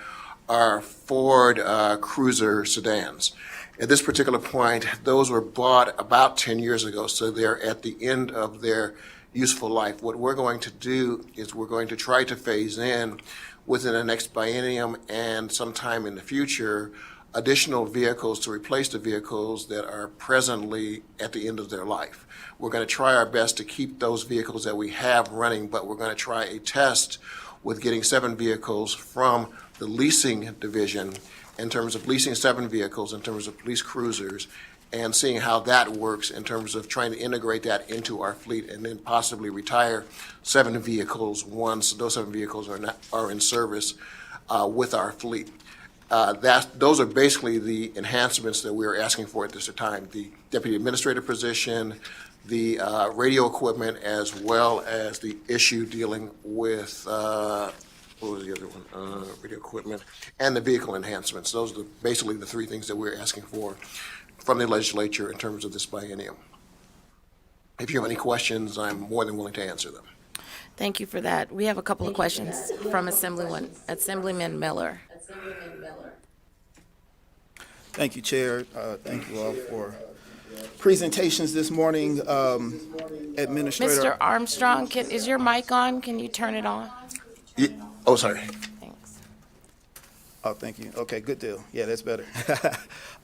[SPEAKER 11] are Ford Cruiser sedans. At this particular point, those were bought about 10 years ago, so they're at the end of their useful life. What we're going to do is we're going to try to phase in within the next biennium and sometime in the future additional vehicles to replace the vehicles that are presently at the end of their life. We're going to try our best to keep those vehicles that we have running, but we're going to try a test with getting 7 vehicles from the leasing division in terms of leasing 7 vehicles in terms of police cruisers and seeing how that works in terms of trying to integrate that into our fleet and then possibly retire 7 vehicles once those 7 vehicles are in service with our fleet. Those are basically the enhancements that we're asking for at this time. The deputy administrator position, the radio equipment, as well as the issue dealing with, what was the other one? Radio equipment and the vehicle enhancements. Those are basically the 3 things that we're asking for from the legislature in terms of this biennium. If you have any questions, I'm more than willing to answer them.
[SPEAKER 1] Thank you for that. We have a couple of questions from Assemblyman Miller.
[SPEAKER 12] Thank you, Chair. Thank you all for presentations this morning. Administrator.
[SPEAKER 1] Mr. Armstrong, is your mic on? Can you turn it on?
[SPEAKER 11] Oh, sorry.
[SPEAKER 1] Thanks.
[SPEAKER 12] Oh, thank you. Okay, good deal. Yeah, that's better.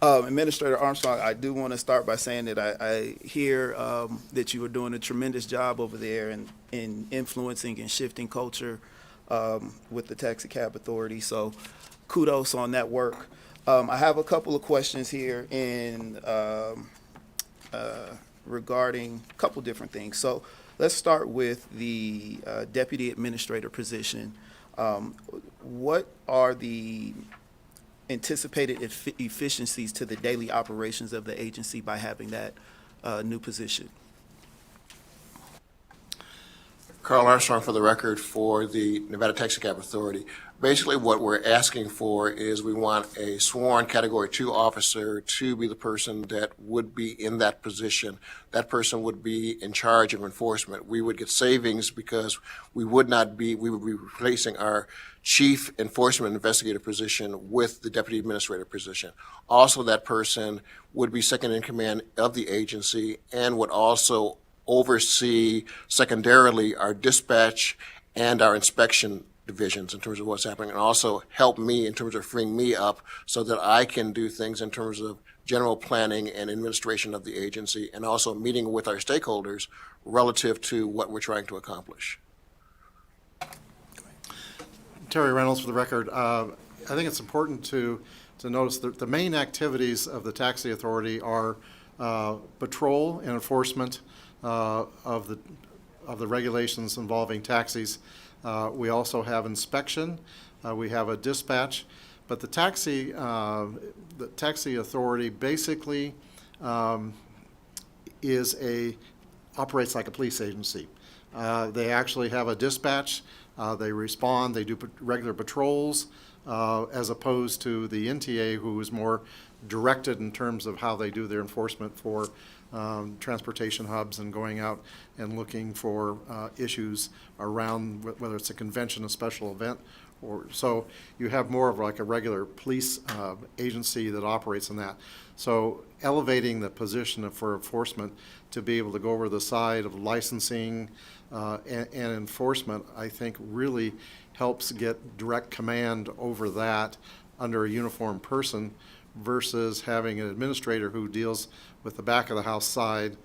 [SPEAKER 12] Administrator Armstrong, I do want to start by saying that I hear that you are doing a tremendous job over there in influencing and shifting culture with the Taxi Cab Authority. So kudos on that work. I have a couple of questions here regarding a couple different things. So let's start with the deputy administrator position. What are the anticipated efficiencies to the daily operations of the agency by having that new position?
[SPEAKER 11] Carl Armstrong for the record for the Nevada Taxi Cab Authority. Basically, what we're asking for is we want a sworn Category 2 officer to be the person that would be in that position. That person would be in charge of enforcement. We would get savings because we would be replacing our chief enforcement investigator position with the deputy administrator position. Also, that person would be second in command of the agency and would also oversee secondarily our dispatch and our inspection divisions in terms of what's happening, and also help me in terms of freeing me up so that I can do things in terms of general planning and administration of the agency, and also meeting with our stakeholders relative to what we're trying to accomplish.
[SPEAKER 3] Terry Reynolds for the record. I think it's important to notice that the main activities of the Taxi Authority are patrol and enforcement of the regulations involving taxis. We also have inspection. We have a dispatch, but the taxi authority basically operates like a police agency. They actually have a dispatch. They respond. They do regular patrols, as opposed to the NTA, who is more directed in terms of how they do their enforcement for transportation hubs and going out and looking for issues around whether it's a convention, a special event, or so you have more of like a regular police agency that operates in that. So elevating the position for enforcement to be able to go over the side of licensing and enforcement, I think really helps get direct command over that under a uniformed person versus having an administrator who deals with the back of the house side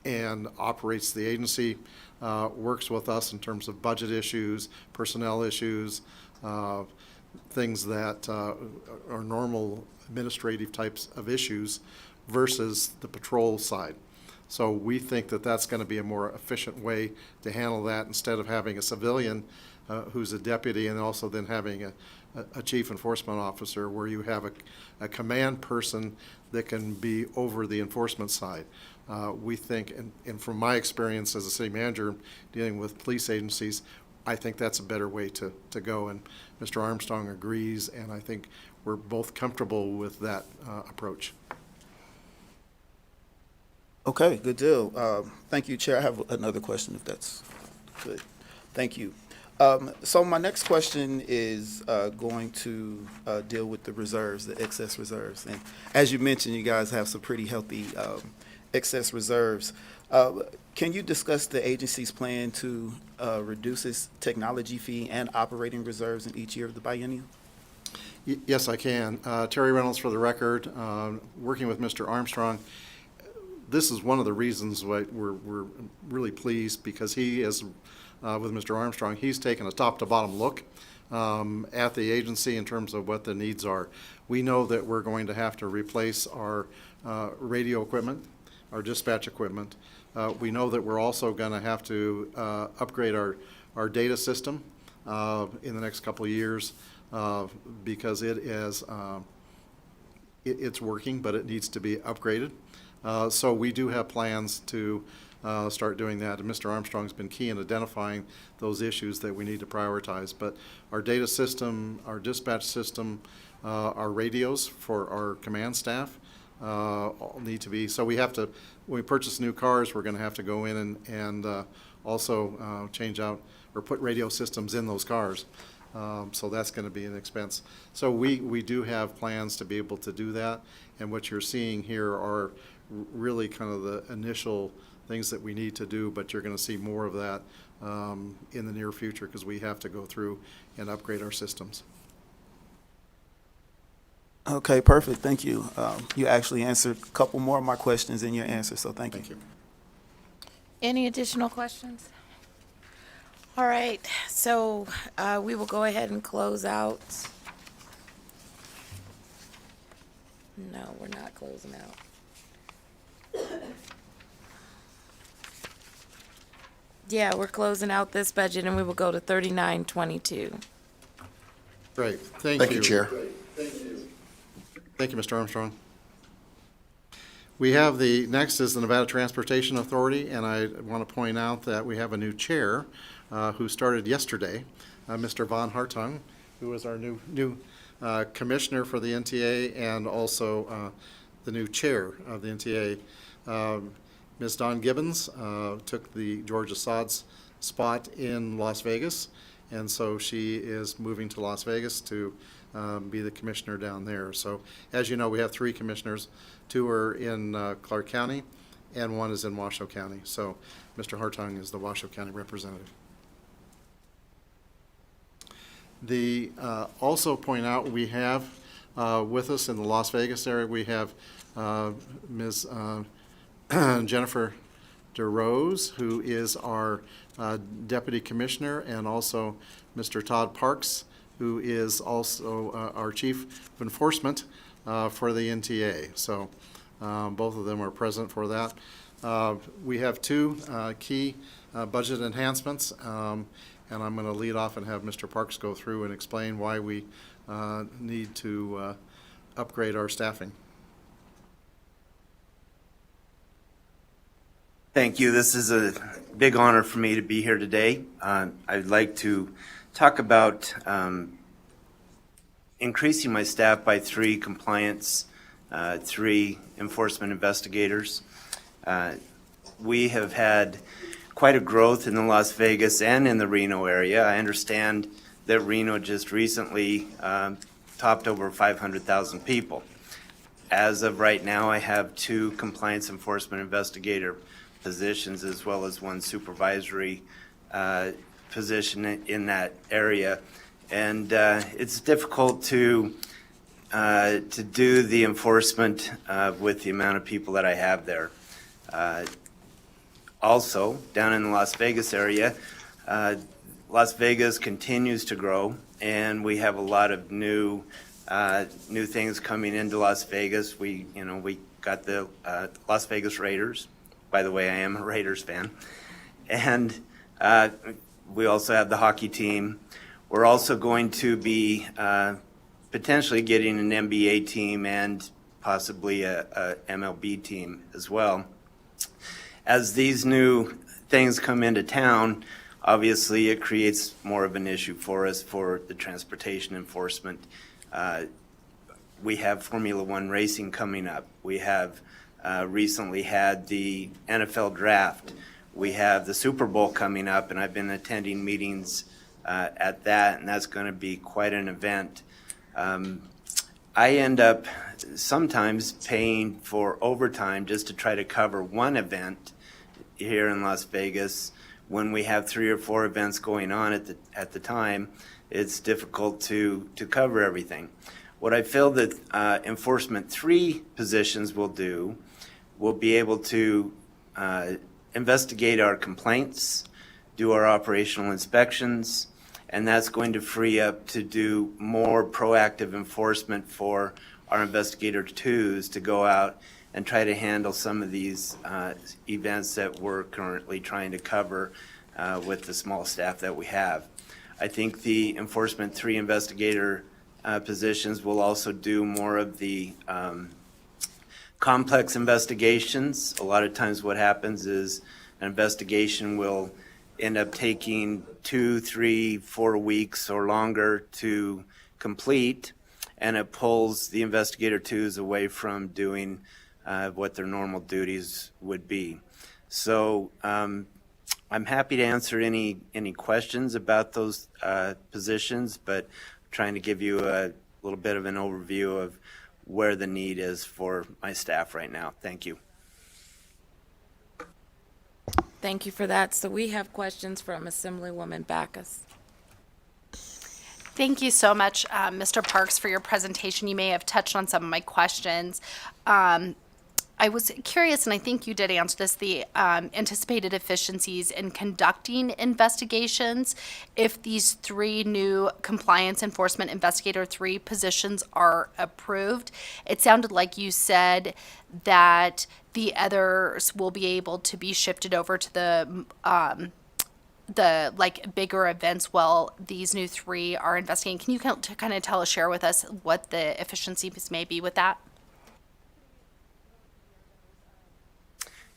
[SPEAKER 3] and operates the agency, works with us in terms of budget issues, personnel issues, things that are normal administrative types of issues versus the patrol side. So we think that that's going to be a more efficient way to handle that instead of having a civilian who's a deputy and also then having a chief enforcement officer where you have a command person that can be over the enforcement side. We think, and from my experience as a city manager dealing with police agencies, I think that's a better way to go, and Mr. Armstrong agrees, and I think we're both comfortable with that approach.
[SPEAKER 12] Okay, good deal. Thank you, Chair. I have another question, if that's good. Thank you. So my next question is going to deal with the reserves, the excess reserves. And as you mentioned, you guys have some pretty healthy excess reserves. Can you discuss the agency's plan to reduce its technology fee and operating reserves in each year of the biennium?
[SPEAKER 3] Yes, I can. Terry Reynolds for the record, working with Mr. Armstrong. This is one of the reasons why we're really pleased, because he is, with Mr. Armstrong, he's taken a top-to-bottom look at the agency in terms of what the needs are. We know that we're going to have to replace our radio equipment, our dispatch equipment. We know that we're also going to have to upgrade our data system in the next couple of years because it's working, but it needs to be upgraded. So we do have plans to start doing that, and Mr. Armstrong's been key in identifying those issues that we need to prioritize. But our data system, our dispatch system, our radios for our command staff all need to be, so we have to, when we purchase new cars, we're going to have to go in and also change out or put radio systems in those cars. So that's going to be an expense. So we do have plans to be able to do that, and what you're seeing here are really kind of the initial things that we need to do, but you're going to see more of that in the near future because we have to go through and upgrade our systems.
[SPEAKER 12] Okay, perfect. Thank you. You actually answered a couple more of my questions in your answer, so thank you.
[SPEAKER 3] Thank you.
[SPEAKER 1] Any additional questions? All right, so we will go ahead and close out. No, we're not closing out. Yeah, we're closing out this budget and we will go to 3922.
[SPEAKER 3] Great, thank you.
[SPEAKER 11] Thank you, Chair.
[SPEAKER 3] Thank you, Mr. Armstrong. We have next is the Nevada Transportation Authority, and I want to point out that we have a new chair who started yesterday, Mr. Von Hartung, who is our new commissioner for the NTA and also the new chair of the NTA. Ms. Dawn Gibbons took the George Assad's spot in Las Vegas, and so she is moving to Las Vegas to be the commissioner down there. So, as you know, we have 3 commissioners. 2 are in Clark County, and 1 is in Washoe County. So, Mr. Hartung is the Washoe County representative. Also point out, we have with us in the Las Vegas area, we have Ms. Jennifer DeRose, who is our deputy commissioner, and also Mr. Todd Parks, who is also our chief of enforcement for the NTA. So both of them are present for that. We have 2 key budget enhancements, and I'm going to lead off and have Mr. Parks go through and explain why we need to upgrade our staffing.
[SPEAKER 13] Thank you. This is a big honor for me to be here today. I'd like to talk about increasing my staff by 3 compliance, 3 enforcement investigators. We have had quite a growth in the Las Vegas and in the Reno area. I understand that Reno just recently topped over 500,000 people. As of right now, I have 2 compliance enforcement investigator positions as well as 1 supervisory position in that area. And it's difficult to do the enforcement with the amount of people that I have there. Also, down in the Las Vegas area, Las Vegas continues to grow, and we have a lot of new things coming into Las Vegas. We got the Las Vegas Raiders. By the way, I am a Raiders fan. And we also have the hockey team. We're also going to be potentially getting an NBA team and possibly a MLB team as well. As these new things come into town, obviously it creates more of an issue for us for the transportation enforcement. We have Formula One racing coming up. We have recently had the NFL draft. We have the Super Bowl coming up, and I've been attending meetings at that, and that's going to be quite an event. I end up sometimes paying for overtime just to try to cover one event here in Las Vegas. When we have 3 or 4 events going on at the time, it's difficult to cover everything. What I feel that Enforcement 3 positions will do will be able to investigate our complaints, do our operational inspections, and that's going to free up to do more proactive enforcement for our investigator 2s to go out and try to handle some of these events that we're currently trying to cover with the small staff that we have. I think the Enforcement 3 investigator positions will also do more of the complex investigations. A lot of times what happens is an investigation will end up taking 2, 3, 4 weeks or longer to complete, and it pulls the investigator 2s away from doing what their normal duties would be. So I'm happy to answer any questions about those positions, but I'm trying to give you a little bit of an overview of where the need is for my staff right now. Thank you.
[SPEAKER 1] Thank you for that. So we have questions from Assemblywoman Backus.
[SPEAKER 7] Thank you so much, Mr. Parks, for your presentation. You may have touched on some of my questions. I was curious, and I think you did answer this, the anticipated efficiencies in conducting investigations if these 3 new compliance enforcement investigator 3 positions are approved. It sounded like you said that the others will be able to be shifted over to the like bigger events while these new 3 are investigating. Can you kind of share with us what the efficiencies may be with that?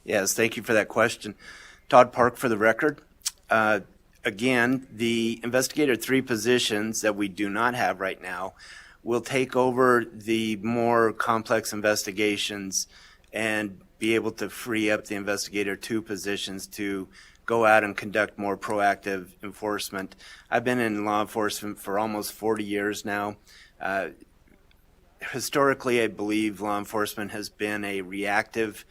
[SPEAKER 13] Yes, thank you for that question. Todd Park for the record. Again, the investigator 3 positions that we do not have right now will take over the more complex investigations and be able to free up the investigator 2 positions to go out and conduct more proactive enforcement. I've been in law enforcement for almost 40 years now. Historically, I believe law enforcement has been a reactive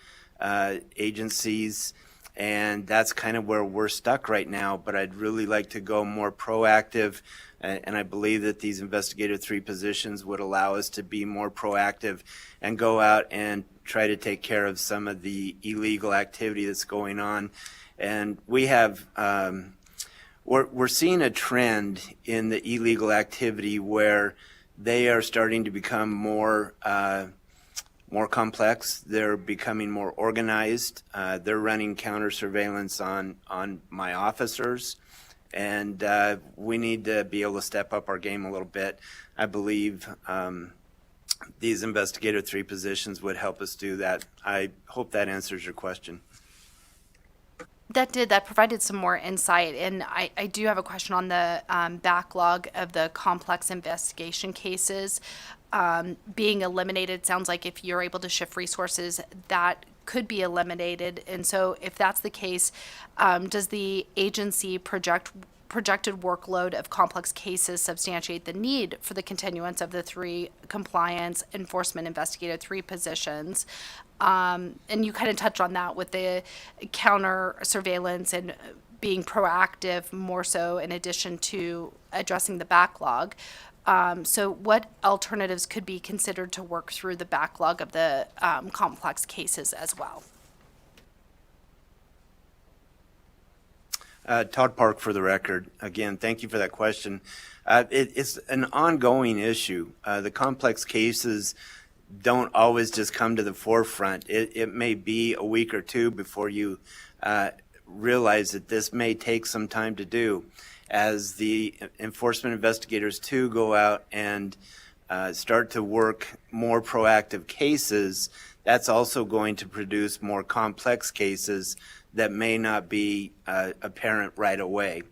[SPEAKER 13] agencies, and that's kind of where we're stuck right now, but I'd really like to go more proactive, and I believe that these investigator 3 positions would allow us to be more proactive and go out and try to take care of some of the illegal activity that's going on. And we have we're seeing a trend in the illegal activity where they are starting to become more complex. They're becoming more organized. They're running counter surveillance on my officers, and we need to be able to step up our game a little bit. I believe these investigator 3 positions would help us do that. I hope that answers your question.
[SPEAKER 5] That provided some more insight, and I do have a question on the backlog of the complex investigation cases being eliminated. Sounds like if you're able to shift resources, that could be eliminated. And so if that's the case, does the agency projected workload of complex cases substantiate the need for the continuance of the 3 compliance enforcement investigator 3 positions? And you kind of touched on that with the counter surveillance and being proactive more so in addition to addressing the backlog. So what alternatives could be considered to work through the backlog of the complex cases as well?
[SPEAKER 13] Todd Park for the record. Again, thank you for that question. It's an ongoing issue. The complex cases don't always just come to the forefront. It may be a week or 2 before you realize that this may take some time to do. As the enforcement investigators too go out and start to work more proactive cases, that's also going to produce more complex cases that may not be apparent right away.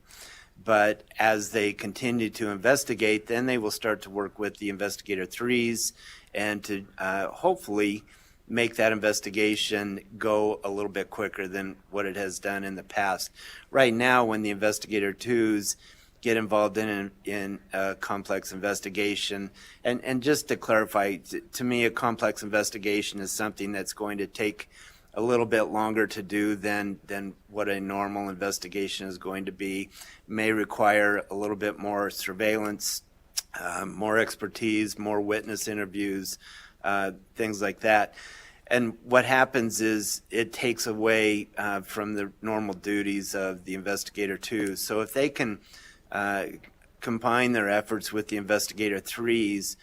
[SPEAKER 13] But as they continue to investigate, then they will start to work with the investigator 3s and to hopefully make that investigation go a little bit quicker than what it has done in the past. Right now, when the investigator 2s get involved in a complex investigation, and just to clarify, to me, a complex investigation is something that's going to take a little bit longer to do than what a normal investigation is going to be. May require a little bit more surveillance, more expertise, more witness interviews, things like that. And what happens is it takes away from the normal duties of the investigator 2s. So if they can combine their efforts with the investigator 3s,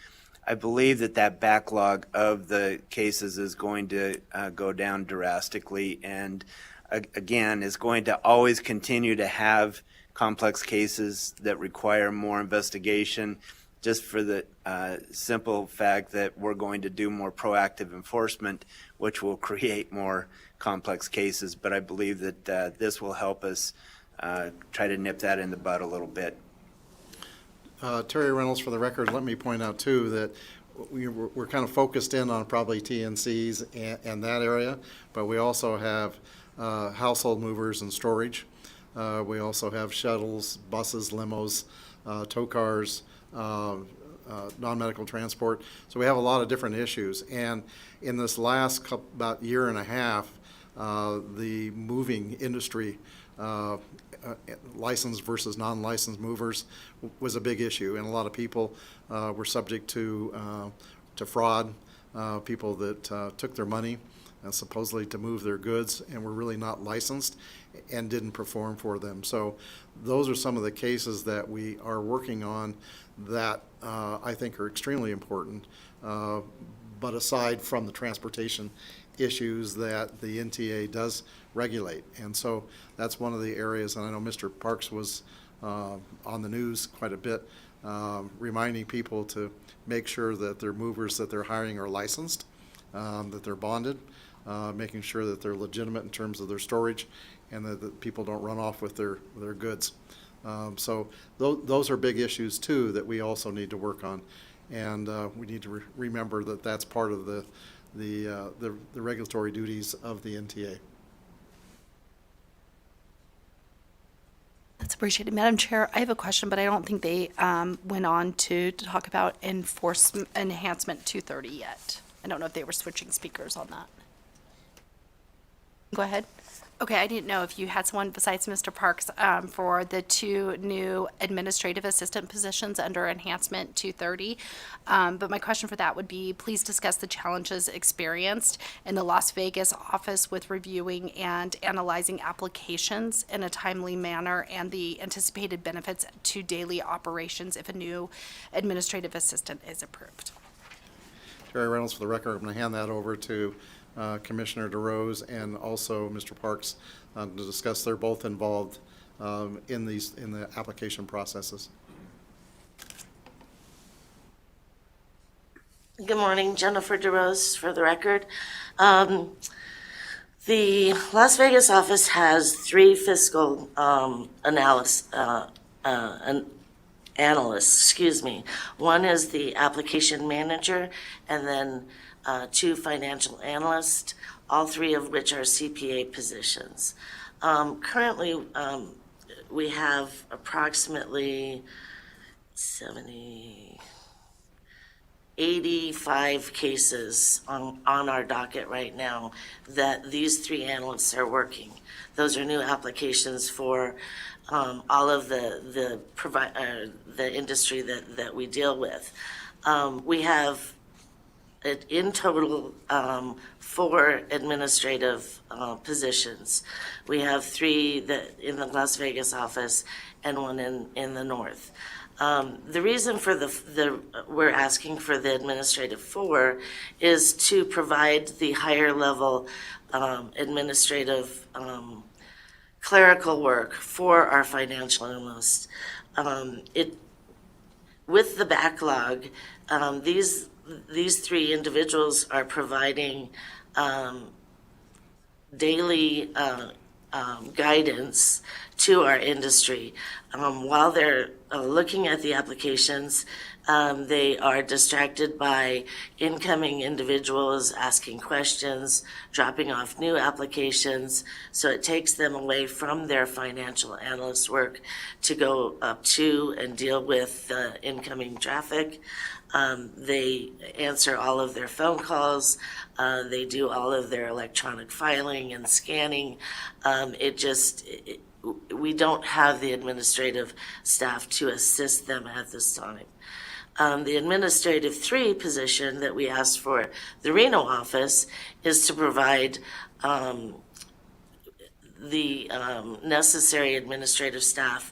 [SPEAKER 13] I believe that backlog of the cases is going to go down drastically, and again, is going to always continue to have complex cases that require more investigation, just for the simple fact that we're going to do more proactive enforcement, which will create more complex cases. But I believe that this will help us try to nip that in the bud a little bit.
[SPEAKER 3] Terry Reynolds, for the record, let me point out too that we're kind of focused in on probably TNCs and that area, but we also have household movers and storage. We also have shuttles, buses, limos, tow cars, non-medical transport. So we have a lot of different issues. And in this last about year and a half, the moving industry licensed versus non-licensed movers was a big issue, and a lot of people were subject to fraud, people that took their money supposedly to move their goods and were really not licensed and didn't perform for them. So those are some of the cases that we are working on that I think are extremely important. But aside from the transportation issues that the NTA does regulate. And so that's one of the areas, and I know Mr. Parks was on the news quite a bit, reminding people to make sure that their movers that they're hiring are licensed, that they're bonded, making sure that they're legitimate in terms of their storage, and that people don't run off with their goods. So those are big issues too that we also need to work on, and we need to remember that that's part of the regulatory duties of the NTA.
[SPEAKER 7] That's appreciated. Madam Chair, I have a question, but I don't think they went on to talk about enhancement 230 yet. I don't know if they were switching speakers on that. Go ahead. Okay, I didn't know if you had someone besides Mr. Parks for the 2 new administrative assistant positions under Enhancement 230. But my question for that would be, please discuss the challenges experienced in the Las Vegas office with reviewing and analyzing applications in a timely manner and the anticipated benefits to daily operations if a new administrative assistant is approved.
[SPEAKER 3] Jerry Reynolds, for the record, I'm going to hand that over to Commissioner DeRose and also Mr. Parks to discuss. They're both involved in the application processes.
[SPEAKER 14] Good morning, Jennifer DeRose, for the record. The Las Vegas office has 3 fiscal analysts. One is the application manager, and then 2 financial analysts, all 3 of which are CPA positions. Currently, we have approximately 85 cases on our docket right now that these 3 analysts are working. Those are new applications for all of the industry that we deal with. We have in total 4 administrative positions. We have 3 in the Las Vegas office and 1 in the north. The reason for we're asking for the administrative 4 is to provide the higher level administrative clerical work for our financial analysts. With the backlog, these 3 individuals are providing daily guidance to our industry. While they're looking at the applications, they are distracted by incoming individuals asking questions, dropping off new applications, so it takes them away from their financial analyst work to go up to and deal with the incoming traffic. They answer all of their phone calls. They do all of their electronic filing and scanning. We don't have the administrative staff to assist them at this time. The administrative 3 position that we asked for the Reno office is to provide the necessary administrative staff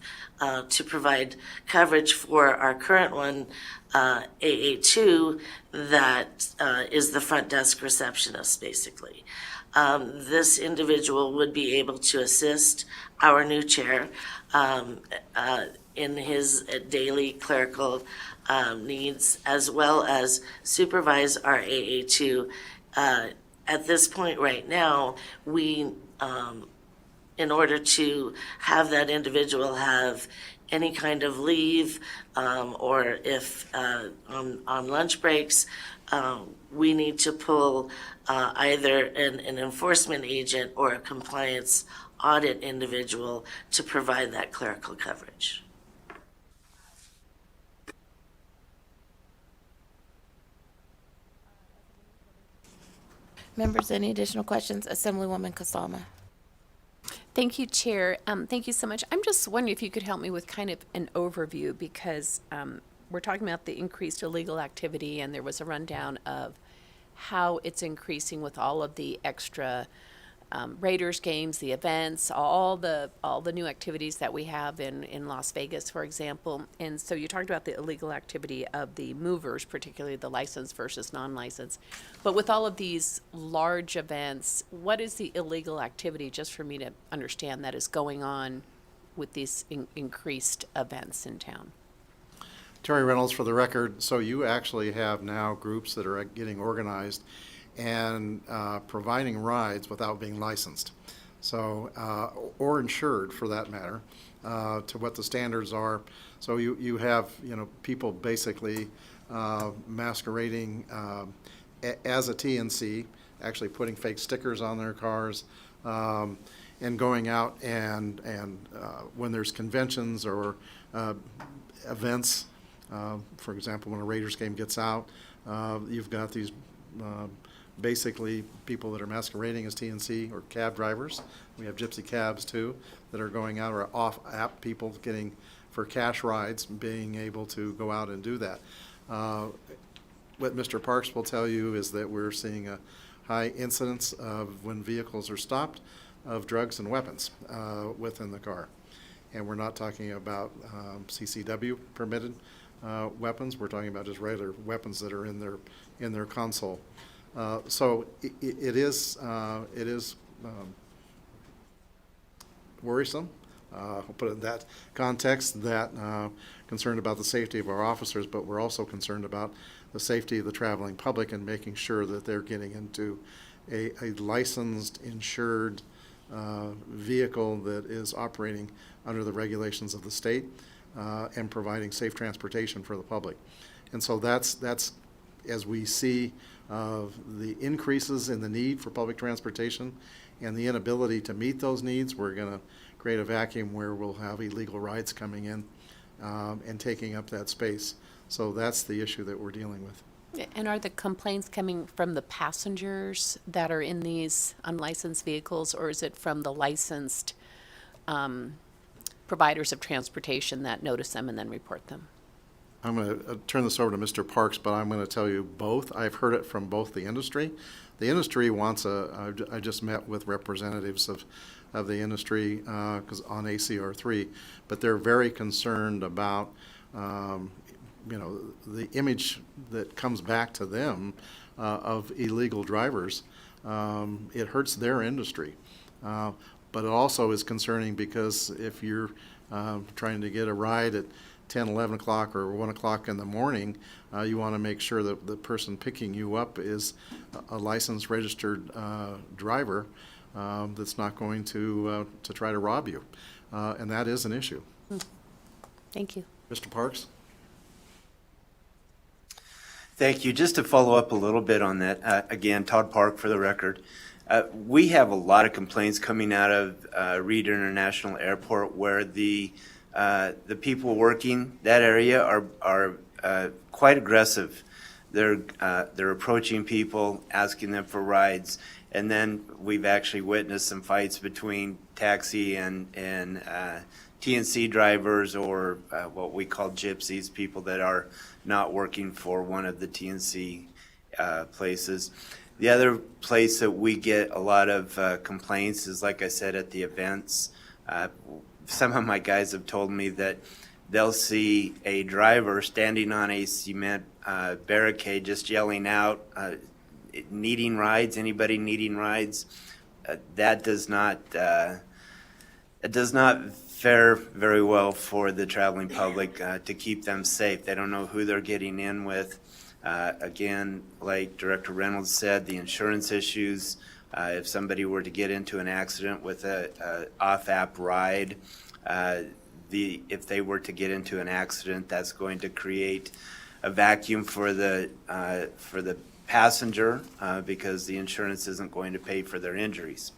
[SPEAKER 14] to provide coverage for our current one, AA2, that is the front desk receptionist, basically. This individual would be able to assist our new chair in his daily clerical needs, as well as supervise our AA2. At this point right now, we, in order to have that individual have any kind of leave, or if on lunch breaks, we need to pull either an enforcement agent or a compliance audit individual to provide that clerical coverage.
[SPEAKER 1] Members, any additional questions? Assemblywoman Kasama.
[SPEAKER 10] Thank you, Chair. Thank you so much. I'm just wondering if you could help me with kind of an overview because we're talking about the increased illegal activity, and there was a rundown of how it's increasing with all of the extra Raiders games, the events, all the new activities that we have in Las Vegas, for example. And so you talked about the illegal activity of the movers, particularly the licensed versus non-licensed. But with all of these large events, what is the illegal activity, just for me to understand, that is going on with these increased events in town?
[SPEAKER 3] Terry Reynolds for the record. So you actually have now groups that are getting organized and providing rides without being licensed, so or insured for that matter, to what the standards are. So you have people basically masquerading as a TNC, actually putting fake stickers on their cars, and going out and when there's conventions or events, for example, when a Raiders game gets out, you've got these basically people that are masquerading as TNC or cab drivers. We have gypsy cabs too that are going out, or off-app people getting for cash rides, being able to go out and do that. What Mr. Parks will tell you is that we're seeing a high incidence of, when vehicles are stopped, of drugs and weapons within the car. And we're not talking about CCW permitted weapons. We're talking about just regular weapons that are in their console. So it is worrisome. I'll put it in that context, that concerned about the safety of our officers, but we're also concerned about the safety of the traveling public and making sure that they're getting into a licensed, insured vehicle that is operating under the regulations of the state and providing safe transportation for the public. And so that's as we see the increases in the need for public transportation and the inability to meet those needs, we're going to create a vacuum where we'll have illegal rides coming in and taking up that space. So that's the issue that we're dealing with.
[SPEAKER 10] And are the complaints coming from the passengers that are in these unlicensed vehicles, or is it from the licensed providers of transportation that notice them and then report them?
[SPEAKER 3] I'm going to turn this over to Mr. Parks, but I'm going to tell you both. I've heard it from both the industry. The industry wants I just met with representatives of the industry on ACR3, but they're very concerned about the image that comes back to them of illegal drivers. It hurts their industry. But it also is concerning because if you're trying to get a ride at 10, 11 o'clock or 1 o'clock in the morning, you want to make sure that the person picking you up is a licensed, registered driver that's not going to try to rob you. And that is an issue.
[SPEAKER 10] Thank you.
[SPEAKER 3] Mr. Parks?
[SPEAKER 13] Thank you. Just to follow up a little bit on that, again, Todd Park for the record. We have a lot of complaints coming out of Reed International Airport where the people working that area are quite aggressive. They're approaching people, asking them for rides, and then we've actually witnessed some fights between taxi and TNC drivers, or what we call gypsies, people that are not working for one of the TNC places. The other place that we get a lot of complaints is, like I said, at the events. Some of my guys have told me that they'll see a driver standing on a cement barricade just yelling out, needing rides, anybody needing rides. That does not fare very well for the traveling public to keep them safe. They don't know who they're getting in with. Again, like Director Reynolds said, the insurance issues, if somebody were to get into an accident with a off-app ride, if they were to get into an accident, that's going to create a vacuum for the passenger because the insurance isn't going to pay for their injuries.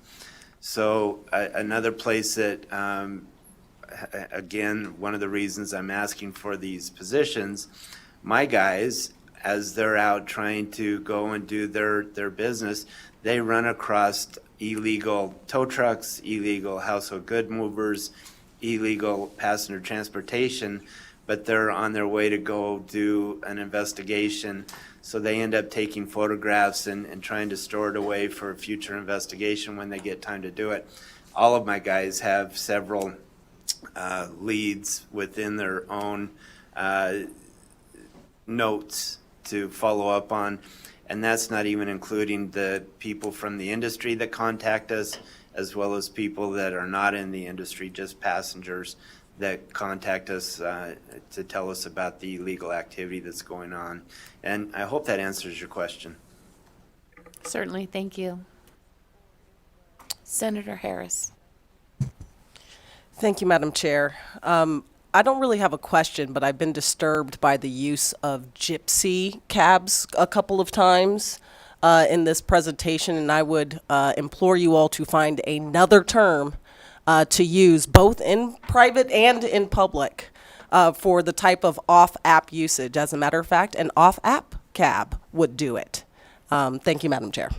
[SPEAKER 13] So another place that, again, one of the reasons I'm asking for these positions, my guys as they're out trying to go and do their business, they run across illegal tow trucks, illegal household good movers, illegal passenger transportation, but they're on their way to go do an investigation. So they end up taking photographs and trying to store it away for a future investigation when they get time to do it. All of my guys have several leads within their own notes to follow up on. And that's not even including the people from the industry that contact us, as well as people that are not in the industry, just passengers that contact us to tell us about the illegal activity that's going on. And I hope that answers your question.
[SPEAKER 10] Certainly, thank you.
[SPEAKER 1] Senator Harris.
[SPEAKER 9] Thank you, Madam Chair. I don't really have a question, but I've been disturbed by the use of gypsy cabs a couple of times in this presentation, and I would implore you all to find another term to use both in private and in public for the type of off-app usage. As a matter of fact, an off-app cab would do it. Thank you, Madam Chair.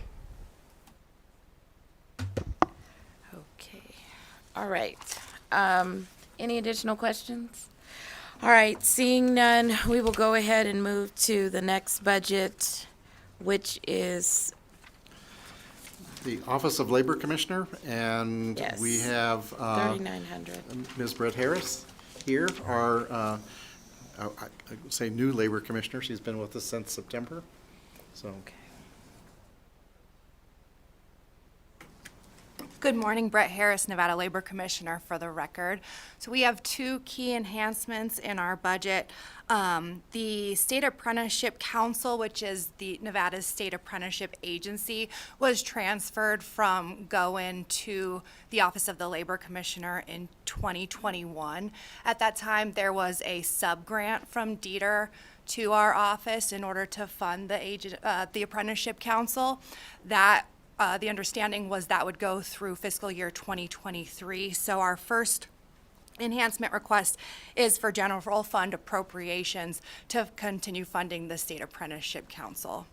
[SPEAKER 1] Okay. All right. Any additional questions? All right, seeing none, we will go ahead and move to the next budget, which is,
[SPEAKER 3] The Office of Labor Commissioner, and
[SPEAKER 1] Yes.
[SPEAKER 3] we have
[SPEAKER 1] 3,900.
[SPEAKER 3] Ms. Brett Harris here, our, I would say, new Labor Commissioner. She's been with us since September, so.
[SPEAKER 15] Good morning, Brett Harris, Nevada Labor Commissioner, for the record. So we have two key enhancements in our budget. The State Apprenticeship Council, which is the Nevada's state apprenticeship agency, was transferred from GOIN to the Office of the Labor Commissioner in 2021. At that time, there was a sub-grant from Dieter to our office in order to fund the Apprenticeship Council. That the understanding was that would go through fiscal year 2023. So our first enhancement request is for general fund appropriations to continue funding the State Apprenticeship Council.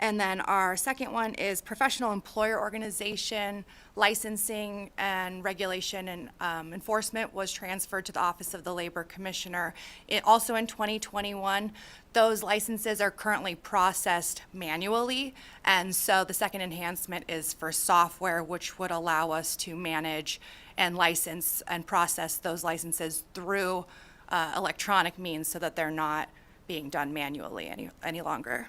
[SPEAKER 15] And then our second one is professional employer organization, licensing and regulation and enforcement was transferred to the Office of the Labor Commissioner. Also in 2021, those licenses are currently processed manually. And so the second enhancement is for software, which would allow us to manage and license and process those licenses through electronic means so that they're not being done manually any longer.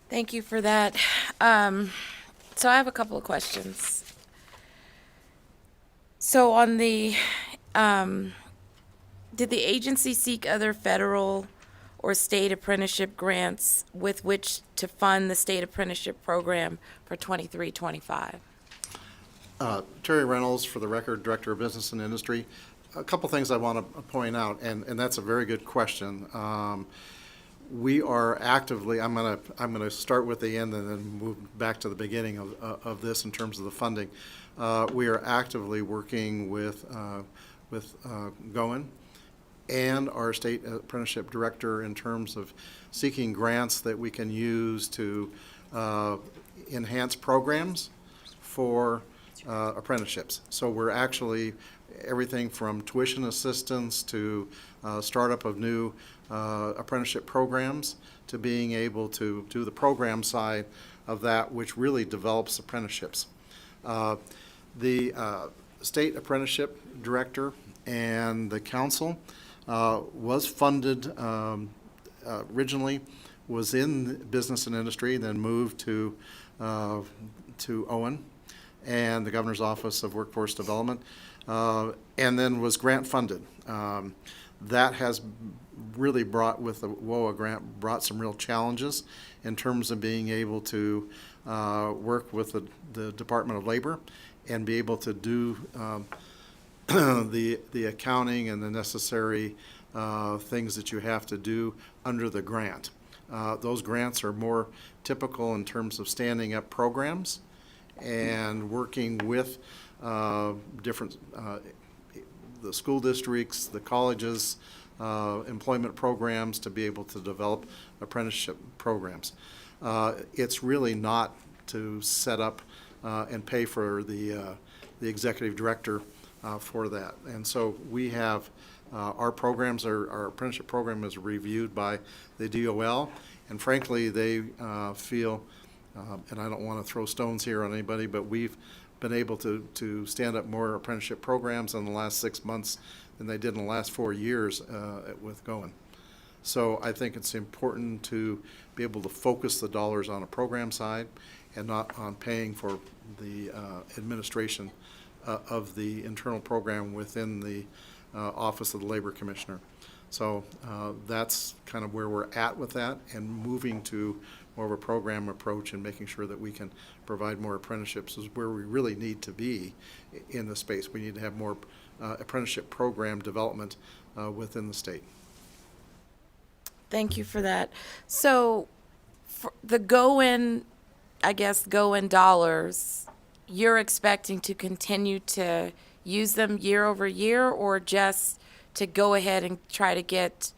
[SPEAKER 1] Thank you for that. So I have a couple of questions. So on the, did the agency seek other federal or state apprenticeship grants with which to fund the state apprenticeship program for 23-25?
[SPEAKER 3] Terry Reynolds, for the record, Director of Business and Industry. A couple things I want to point out, and that's a very good question. We are actively, I'm gonna start with the end and then move back to the beginning of this in terms of the funding. We are actively working with GOIN and our state apprenticeship director in terms of seeking grants that we can use to enhance programs for apprenticeships. So we're actually everything from tuition assistance to startup of new apprenticeship programs to being able to do the program side of that, which really develops apprenticeships. The state apprenticeship director and the council was funded originally, was in business and industry, then moved to Owen and the Governor's Office of Workforce Development, and then was grant funded. That has really brought, with the WOA grant, brought some real challenges in terms of being able to work with the Department of Labor and be able to do the accounting and the necessary things that you have to do under the grant. Those grants are more typical in terms of standing up programs and working with different, the school districts, the colleges, employment programs to be able to develop apprenticeship programs. It's really not to set up and pay for the executive director for that. And so we have, our programs, our apprenticeship program is reviewed by the DOL, and frankly, they feel, and I don't want to throw stones here on anybody, but we've been able to stand up more apprenticeship programs in the last 6 months than they did in the last 4 years with going. So I think it's important to be able to focus the dollars on a program side and not on paying for the administration of the internal program within the Office of the Labor Commissioner. So that's kind of where we're at with that, and moving to more of a program approach and making sure that we can provide more apprenticeships is where we really need to be in the space. We need to have more apprenticeship program development within the state.
[SPEAKER 1] Thank you for that. So for the go-in dollars, you're expecting to continue to use them year over year, or just to go ahead and try to get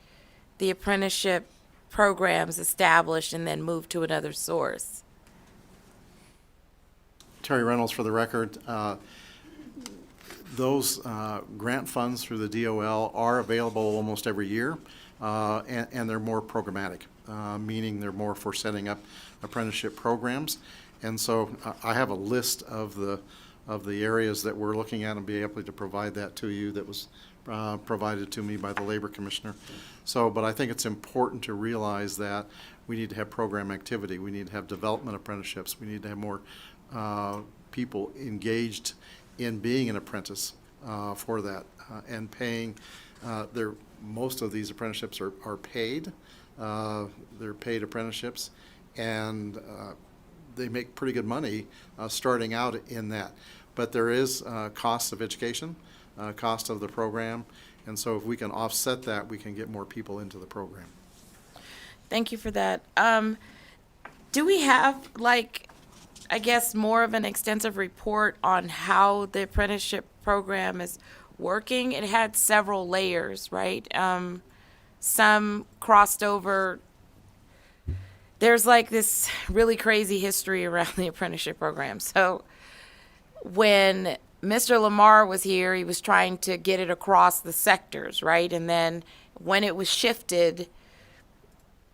[SPEAKER 1] the apprenticeship programs established and then move to another source?
[SPEAKER 3] Terry Reynolds for the record. Those grant funds through the DOL are available almost every year, and they're more programmatic, meaning they're more for setting up apprenticeship programs. And so I have a list of the areas that we're looking at and be able to provide that to you. That was provided to me by the Labor Commissioner. So, but I think it's important to realize that we need to have program activity. We need to have development apprenticeships. We need to have more people engaged in being an apprentice for that and paying. Most of these apprenticeships are paid. They're paid apprenticeships, and they make pretty good money starting out in that. But there is cost of education, cost of the program, and so if we can offset that, we can get more people into the program.
[SPEAKER 1] Thank you for that. Do we have, I guess, more of an extensive report on how the apprenticeship program is working? It had several layers, right? Some crossed over. There's this really crazy history around the apprenticeship program. So when Mr. Lamar was here, he was trying to get it across the sectors, right? And then when it was shifted,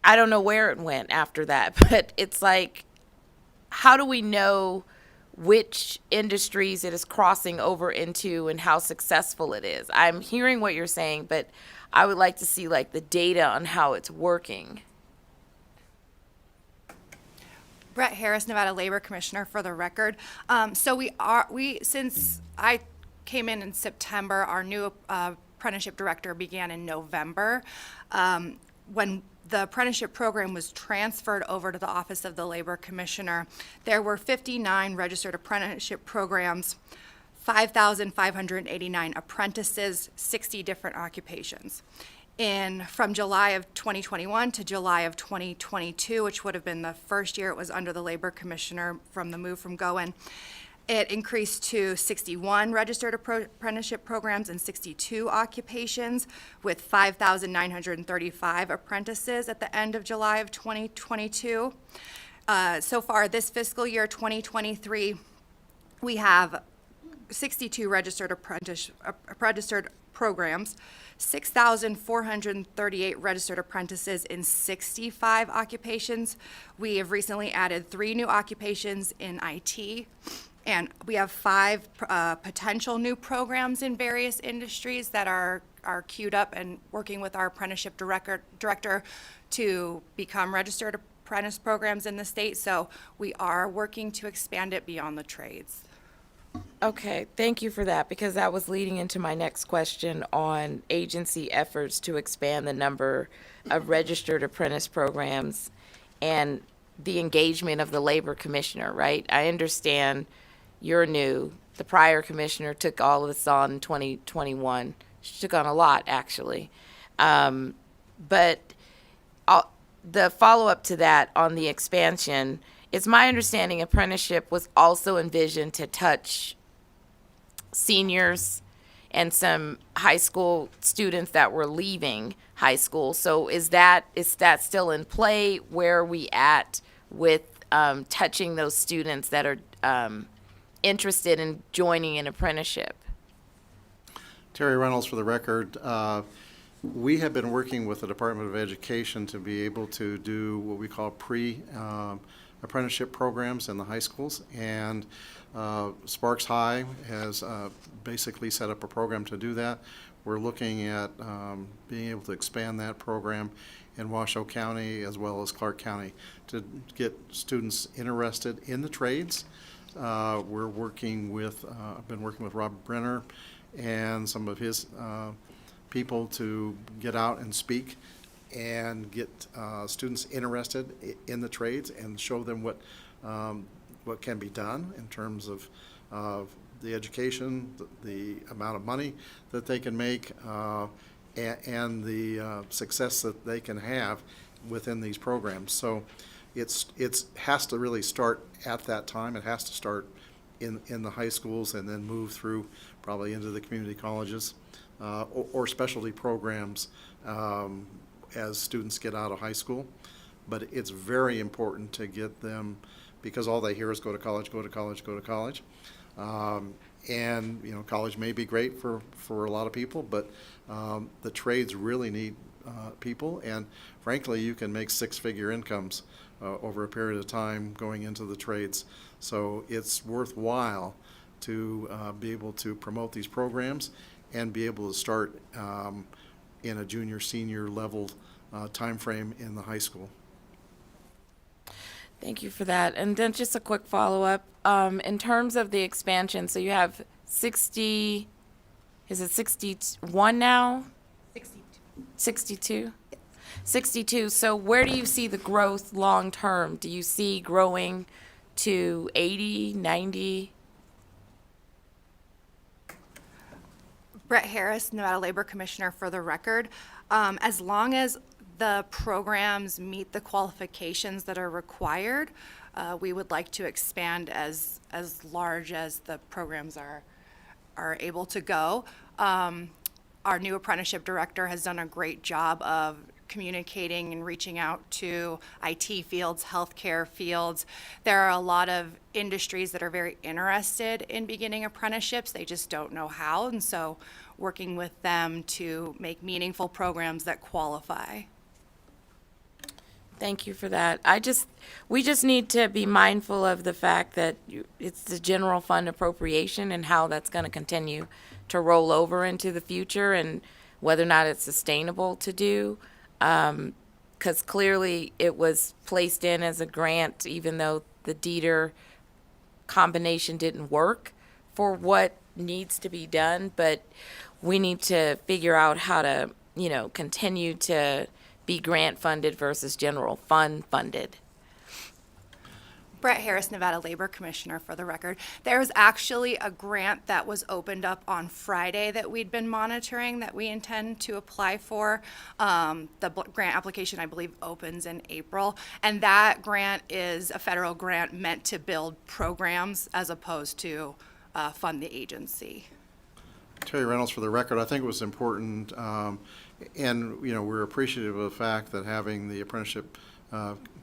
[SPEAKER 1] I don't know where it went after that, but it's how do we know which industries it is crossing over into and how successful it is? I'm hearing what you're saying, but I would like to see the data on how it's working.
[SPEAKER 15] Brett Harris, Nevada Labor Commissioner, for the record. So since I came in September, our new apprenticeship director began in November. When the apprenticeship program was transferred over to the Office of the Labor Commissioner, there were 59 registered apprenticeship programs, 5,589 apprentices, 60 different occupations. From July of 2021 to July of 2022, which would have been the first year it was under the Labor Commissioner from the move from Goen, it increased to 61 registered apprenticeship programs and 62 occupations, with 5,935 apprentices at the end of July of 2022. So far this fiscal year, 2023, we have 62 registered programs, 6,438 registered apprentices in 65 occupations. We have recently added 3 new occupations in IT, and we have 5 potential new programs in various industries that are queued up and working with our apprenticeship director to become registered apprentice programs in the state. So we are working to expand it beyond the trades.
[SPEAKER 1] Okay, thank you for that, because that was leading into my next question on agency efforts to expand the number of registered apprentice programs and the engagement of the Labor Commissioner, right? I understand you're new. The prior commissioner took all of this on in 2021. She took on a lot, actually. But the follow-up to that on the expansion, it's my understanding apprenticeship was also envisioned to touch seniors and some high school students that were leaving high school. So is that still in play? Where are we at with touching those students that are interested in joining an apprenticeship?
[SPEAKER 3] Terry Reynolds for the record. We have been working with the Department of Education to be able to do what we call apprenticeship programs in the high schools, and Sparks High has basically set up a program to do that. We're looking at being able to expand that program in Washoe County as well as Clark County to get students interested in the trades. We're working with, I've been working with Rob Brenner and some of his people to get out and speak and get students interested in the trades and show them what can be done in terms of the education, the amount of money that they can make, and the success that they can have within these programs. So it has to really start at that time. It has to start in the high schools and then move through probably into the community colleges or specialty programs as students get out of high school. But it's very important to get them, because all they hear is go to college, go to college, go to college. And you know, college may be great for a lot of people, but the trades really need people, and frankly, you can make six-figure incomes over a period of time going into the trades. So it's worthwhile to be able to promote these programs and be able to start in a junior, senior level time frame in the high school.
[SPEAKER 1] Thank you for that. And then just a quick follow-up. In terms of the expansion, so you have 60, is it 61 now? 62? 62. So where do you see the growth long-term? Do you see growing to 80, 90?
[SPEAKER 15] Brett Harris, Nevada Labor Commissioner for the record. As long as the programs meet the qualifications that are required, we would like to expand as large as the programs are able to go. Our new apprenticeship director has done a great job of communicating and reaching out to IT fields, healthcare fields. There are a lot of industries that are very interested in beginning apprenticeships. They just don't know how, and so working with them to make meaningful programs that qualify.
[SPEAKER 1] Thank you for that. We just need to be mindful of the fact that it's the general fund appropriation and how that's going to continue to roll over into the future, and whether or not it's sustainable to do. Because clearly it was placed in as a grant, even though the Dieter combination didn't work for what needs to be done. But we need to figure out how to, continue to be grant funded versus general fund funded.
[SPEAKER 15] Brett Harris, Nevada Labor Commissioner for the record. There was actually a grant that was opened up on Friday that we'd been monitoring that we intend to apply for. The grant application, I believe, opens in April. And that grant is a federal grant meant to build programs as opposed to fund the agency.
[SPEAKER 3] Terry Reynolds for the record. I think it was important, and we're appreciative of the fact that having the apprenticeship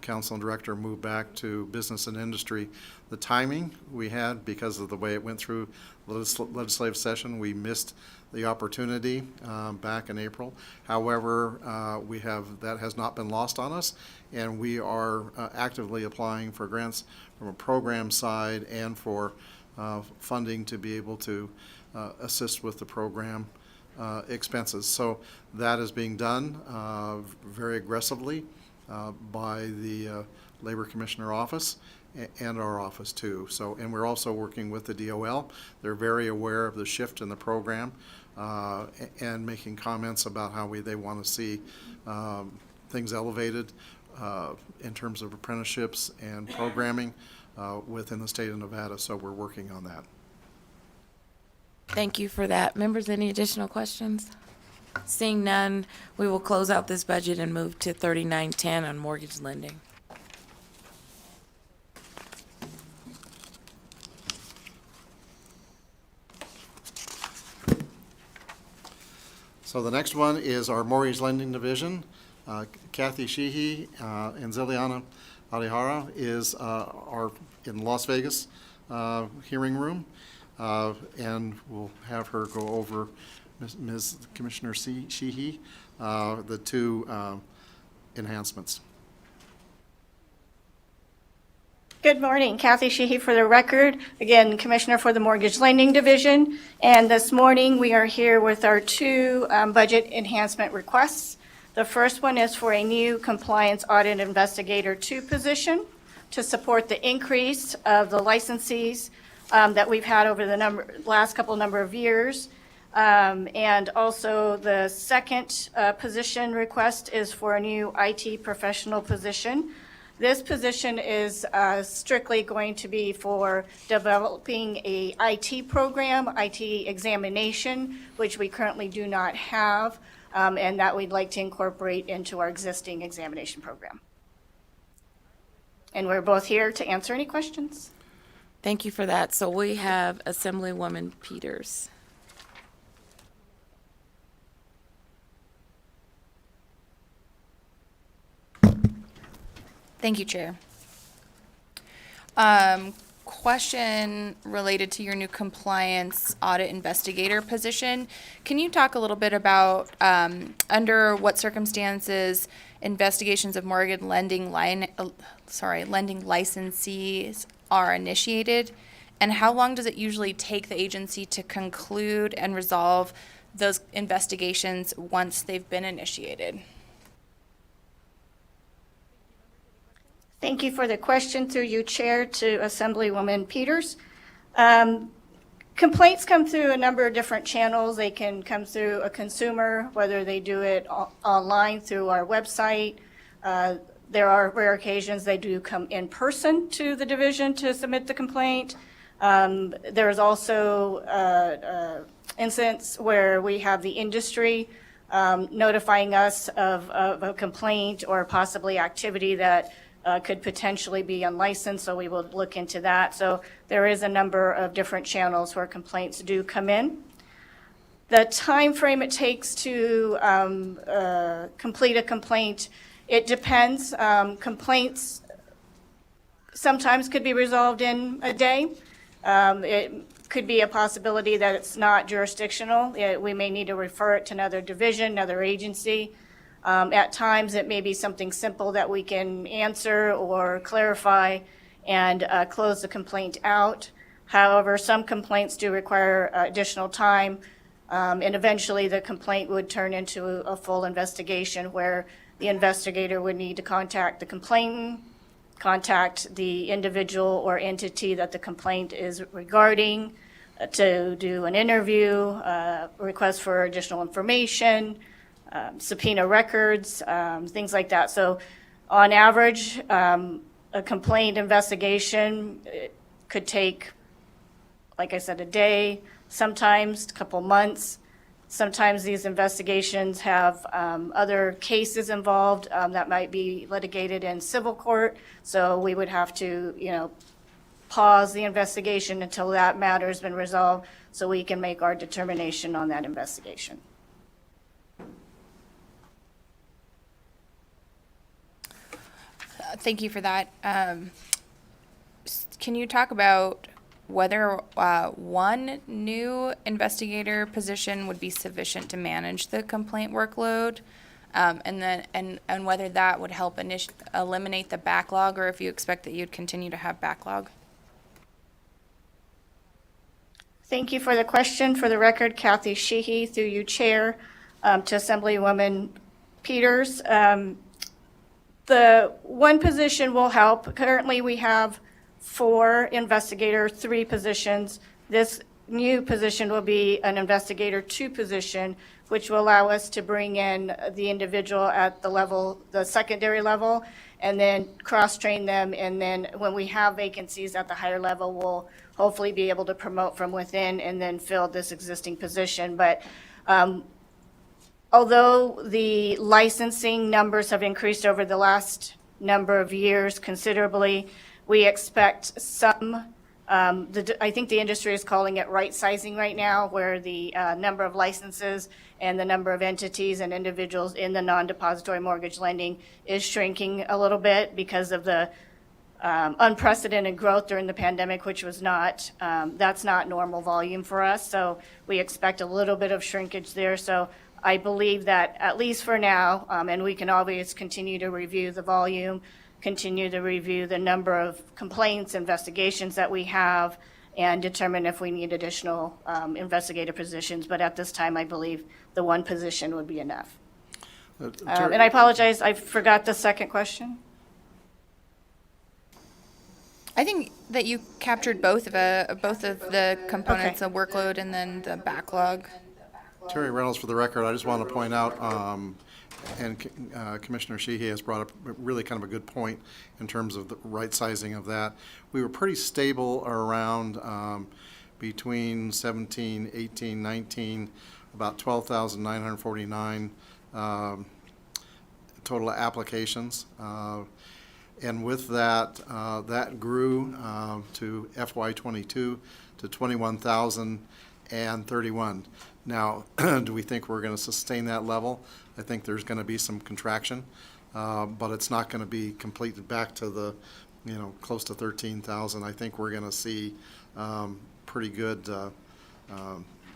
[SPEAKER 3] council and director move back to business and industry. The timing we had, because of the way it went through legislative session, we missed the opportunity back in April. However, that has not been lost on us, and we are actively applying for grants from a program side and for funding to be able to assist with the program expenses. So that is being done very aggressively by the Labor Commissioner office and our office too. So, and we're also working with the DOL. They're very aware of the shift in the program and making comments about how they want to see things elevated in terms of apprenticeships and programming within the state of Nevada. So we're working on that.
[SPEAKER 1] Thank you for that. Members, any additional questions? Seeing none, we will close out this budget and move to 3910 on mortgage lending.
[SPEAKER 3] So the next one is our Mortgage Lending Division. Kathy Sheehy and Ziliana Alihara are in Las Vegas hearing room. And we'll have her go over, Ms. Commissioner Sheehy, the two enhancements.
[SPEAKER 16] Good morning, Kathy Sheehy for the record. Again, Commissioner for the Mortgage Lending Division. And this morning, we are here with our two budget enhancement requests. The first one is for a new Compliance Audit Investigator 2 position to support the increase of the licensees that we've had over the last number of years. And also the second position request is for a new IT professional position. This position is strictly going to be for developing a IT program, IT examination, which we currently do not have, and that we'd like to incorporate into our existing examination program. And we're both here to answer any questions.
[SPEAKER 1] Thank you for that. So we have Assemblywoman Peters.
[SPEAKER 8] Thank you, Chair. Question related to your new compliance audit investigator position. Can you talk a little bit about under what circumstances investigations of mortgage lending licensees are initiated, and how long does it usually take the agency to conclude and resolve those investigations once they've been initiated?
[SPEAKER 16] Thank you for the question through you, Chair, to Assemblywoman Peters. Complaints come through a number of different channels. They can come through a consumer, whether they do it online through our website. There are rare occasions they do come in person to the division to submit the complaint. There is also incidents where we have the industry notifying us of a complaint or possibly activity that could potentially be unlicensed, so we will look into that. So there is a number of different channels where complaints do come in. The time frame it takes to complete a complaint, it depends. Complaints sometimes could be resolved in a day. It could be a possibility that it's not jurisdictional. We may need to refer it to another division, another agency. At times, it may be something simple that we can answer or clarify and close the complaint out. However, some complaints do require additional time, and eventually the complaint would turn into a full investigation where the investigator would need to contact the complainant, contact the individual or entity that the complaint is regarding, to do an interview, request for additional information, subpoena records, things like that. So on average, a complaint investigation could take, like I said, a day, sometimes a couple months. Sometimes these investigations have other cases involved that might be litigated in civil court. So we would have to, pause the investigation until that matter has been resolved so we can make our determination on that investigation.
[SPEAKER 8] Thank you for that. Can you talk about whether one new investigator position would be sufficient to manage the complaint workload, and whether that would help eliminate the backlog, or if you expect that you'd continue to have backlog?
[SPEAKER 16] Thank you for the question. For the record, Kathy Sheehy, through you, Chair, to Assemblywoman Peters. The one position will help. Currently, we have 4 investigator 3 positions. This new position will be an investigator 2 position, which will allow us to bring in the individual at the secondary level, and then cross-train them. And then when we have vacancies at the higher level, we'll hopefully be able to promote from within and then fill this existing position. But although the licensing numbers have increased over the last number of years considerably, we expect some I think the industry is calling it right sizing right now, where the number of licenses and the number of entities and individuals in the non-depository mortgage lending is shrinking a little bit because of the unprecedented growth during the pandemic, which was not, that's not normal volume for us. So we expect a little bit of shrinkage there. So I believe that, at least for now, and we can always continue to review the volume, continue to review the number of complaints, investigations that we have, and determine if we need additional investigative positions. But at this time, I believe the one position would be enough. And I apologize, I forgot the second question.
[SPEAKER 8] I think that you captured both of the components, the workload and then the backlog.
[SPEAKER 3] Terry Reynolds, for the record, I just want to point out, and Commissioner Sheehy has brought up really kind of a good point in terms of the right sizing of that. We were pretty stable around between 17, 18, 19, about 12,949 total applications. And with that, that grew to FY22 to 21,031. Now, do we think we're going to sustain that level? I think there's going to be some contraction, but it's not going to be completed back to the, close to 13,000. I think we're going to see pretty good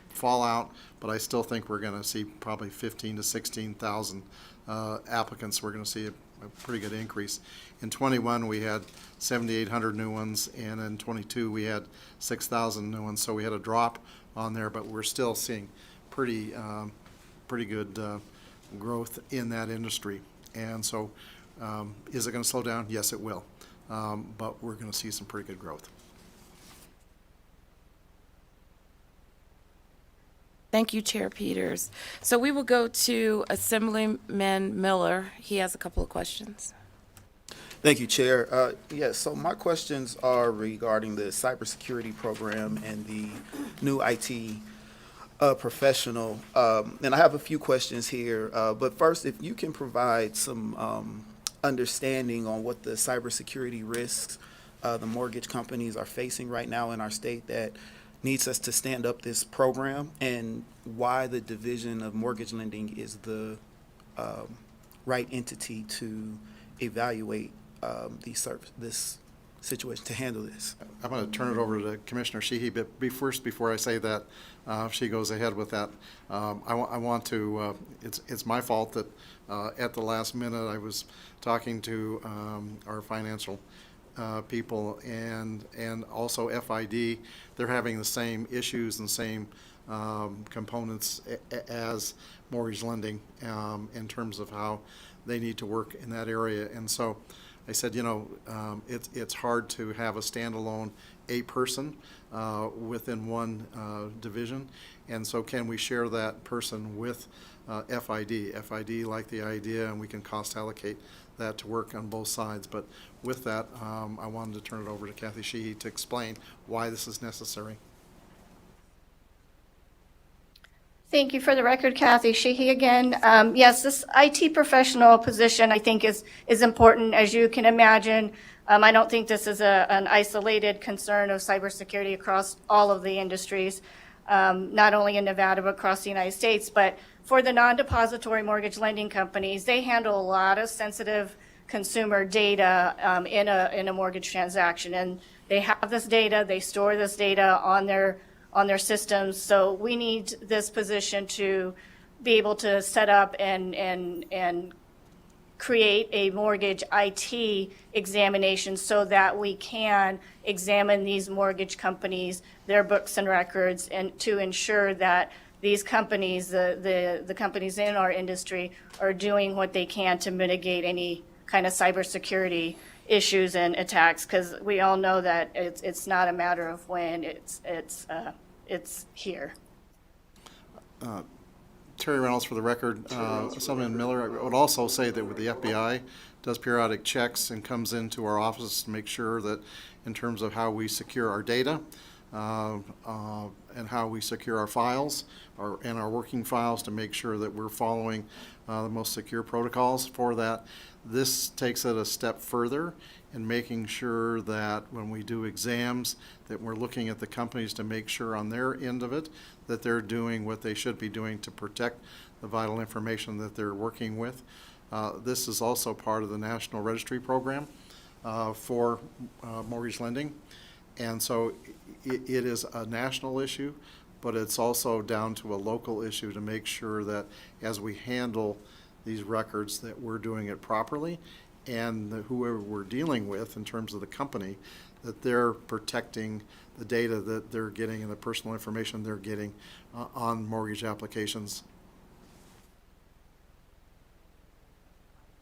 [SPEAKER 3] fallout, but I still think we're going to see probably 15 to 16,000 applicants. We're going to see a pretty good increase. In 21, we had 7,800 new ones, and in 22, we had 6,000 new ones. So we had a drop on there, but we're still seeing pretty good growth in that industry. And so, is it going to slow down? Yes, it will. But we're going to see some pretty good growth.
[SPEAKER 1] Thank you, Chair Peters. So we will go to Assemblyman Miller. He has a couple of questions.
[SPEAKER 12] Thank you, Chair. Yes, so my questions are regarding the cybersecurity program and the new IT professional. And I have a few questions here. But first, if you can provide some understanding on what the cybersecurity risks the mortgage companies are facing right now in our state that needs us to stand up this program, and why the Division of Mortgage Lending is the right entity to evaluate this situation, to handle this.
[SPEAKER 3] I'm going to turn it over to Commissioner Sheehy, but before I say that, if she goes ahead with that, I want to, it's my fault that at the last minute I was talking to our financial people and also FID. They're having the same issues and same components as mortgage lending in terms of how they need to work in that area. And so I said, it's hard to have a standalone person within one division. And so can we share that person with FID? FID like the idea, and we can cost allocate that to work on both sides. But with that, I wanted to turn it over to Kathy Sheehy to explain why this is necessary.
[SPEAKER 16] Thank you. For the record, Kathy Sheehy again. Yes, this IT professional position I think is important. As you can imagine, I don't think this is an isolated concern of cybersecurity across all of the industries, not only in Nevada but across the United States. But for the non-depository mortgage lending companies, they handle a lot of sensitive consumer data in a mortgage transaction, and they have this data. They store this data on their systems. So we need this position to be able to set up and create a mortgage IT examination so that we can examine these mortgage companies, their books and records, and to ensure that these companies, the companies in our industry, are doing what they can to mitigate any kind of cybersecurity issues and attacks, because we all know that it's not a matter of when, it's here.
[SPEAKER 3] Terry Reynolds, for the record. Assemblyman Miller, I would also say that with the FBI does periodic checks and comes into our office to make sure that in terms of how we secure our data, and how we secure our files and our working files to make sure that we're following the most secure protocols for that. This takes it a step further in making sure that when we do exams, that we're looking at the companies to make sure on their end of it that they're doing what they should be doing to protect the vital information that they're working with. This is also part of the National Registry Program for mortgage lending. And so it is a national issue, but it's also down to a local issue to make sure that as we handle these records that we're doing it properly, and that whoever we're dealing with in terms of the company, that they're protecting the data that they're getting and the personal information they're getting on mortgage applications.